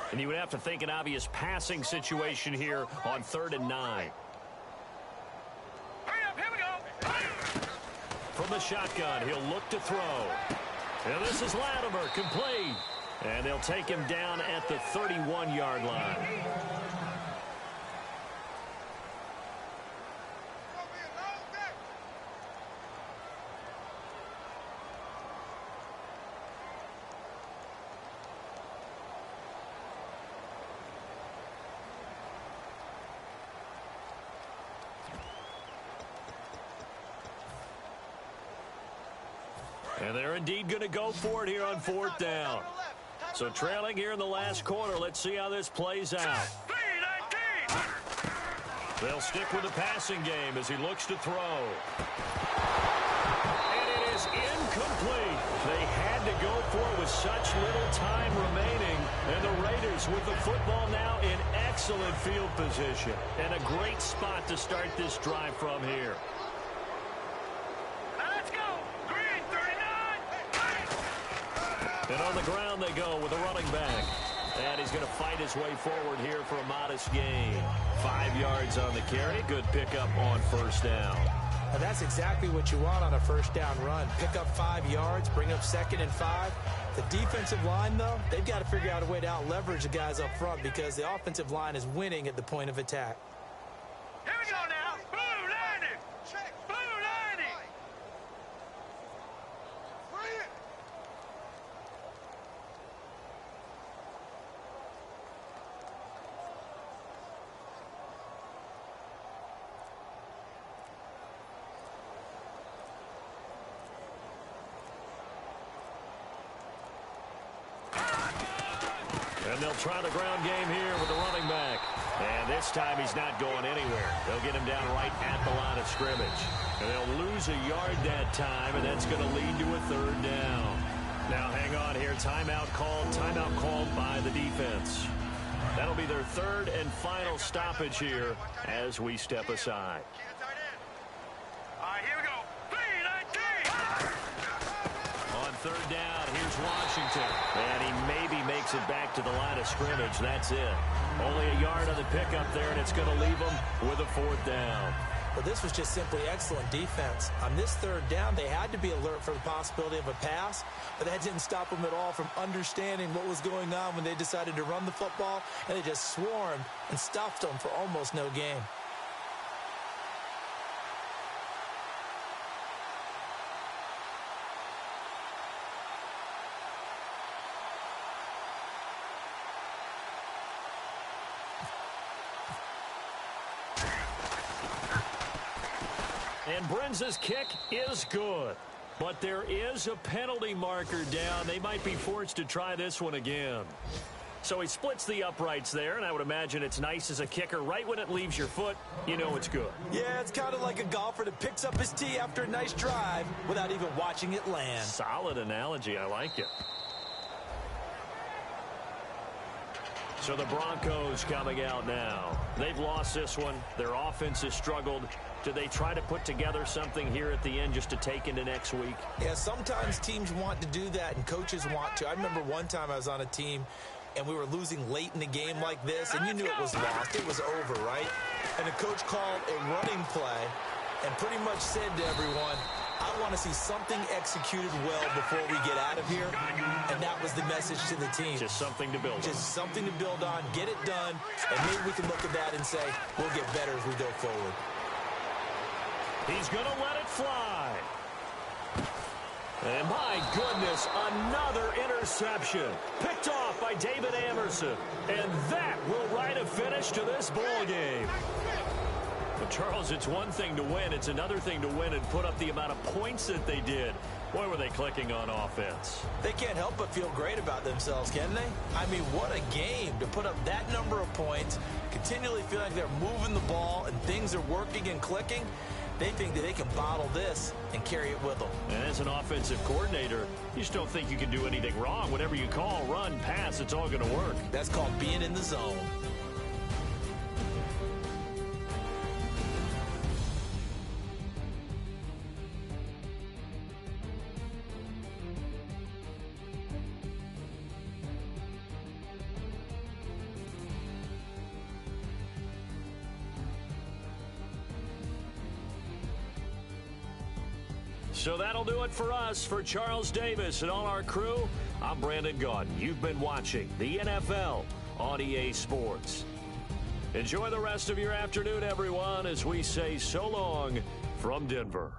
And you would have to think an obvious passing situation here on 3rd and 9. Hurry up, here we go. From the shotgun, he'll look to throw. And this is Latimer, complete. And they'll take him down at the 31-yard line. And they're indeed going to go for it here on 4th down. So trailing here in the last quarter. Let's see how this plays out. They'll stick with the passing game as he looks to throw. And it is incomplete. They had to go for it with such little time remaining. And the Raiders with the football now in excellent field position. And a great spot to start this drive from here. And on the ground they go with a running back. And he's going to fight his way forward here for a modest gain. 5 yards on the carry. Good pickup on 1st down. And that's exactly what you want on a 1st down run. Pick up 5 yards, bring up 2nd and 5. The defensive line, though, they've got to figure out a way to out-leverage the guys up front because the offensive line is winning at the point of attack. Here we go now. Blue landing. Blue landing. And they'll try the ground game here with the running back. And this time he's not going anywhere. They'll get him down right at the line of scrimmage. And they'll lose a yard that time, and that's going to lead to a 3rd down. Now hang on here. Timeout called by the defense. That'll be their 3rd and final stoppage here as we step aside. All right, here we go. 3-19. On 3rd down, here's Washington. And he maybe makes it back to the line of scrimmage. That's it. Only a yard on the pickup there, and it's going to leave him with a 4th down. Well, this was just simply excellent defense. On this third down, they had to be alert for the possibility of a pass, but that didn't stop them at all from understanding what was going on when they decided to run the football, and they just swarmed and stuffed them for almost no gain. And Brenza's kick is good. But there is a penalty marker down. They might be forced to try this one again. So he splits the uprights there, and I would imagine it's nice as a kicker. Right when it leaves your foot, you know it's good. Yeah, it's kind of like a golfer that picks up his tee after a nice drive without even watching it land. Solid analogy. I like it. So the Broncos coming out now. They've lost this one. Their offense has struggled. Do they try to put together something here at the end just to take into next week? Yeah, sometimes teams want to do that and coaches want to. I remember one time I was on a team and we were losing late in the game like this, and you knew it was lost. It was over, right? And the coach called a running play and pretty much said to everyone, I want to see something executed well before we get out of here. And that was the message to the team. Just something to build on. Just something to build on, get it done, and maybe we can look at that and say, we'll get better as we go forward. He's going to let it fly. And my goodness, another interception. Picked off by David Amerson. And that will write a finish to this ball game. But Charles, it's one thing to win. It's another thing to win and put up the amount of points that they did. Boy, were they clicking on offense. They can't help but feel great about themselves, can they? I mean, what a game to put up that number of points, continually feel like they're moving the ball and things are working and clicking. They think that they can bottle this and carry it with them. And as an offensive coordinator, you just don't think you can do anything wrong. Whatever you call, run, pass, it's all going to work. That's called being in the zone. So that'll do it for us. For Charles Davis and all our crew, I'm Brandon Gaudin. You've been watching the NFL on EA Sports. Enjoy the rest of your afternoon, everyone, as we say so long from Denver.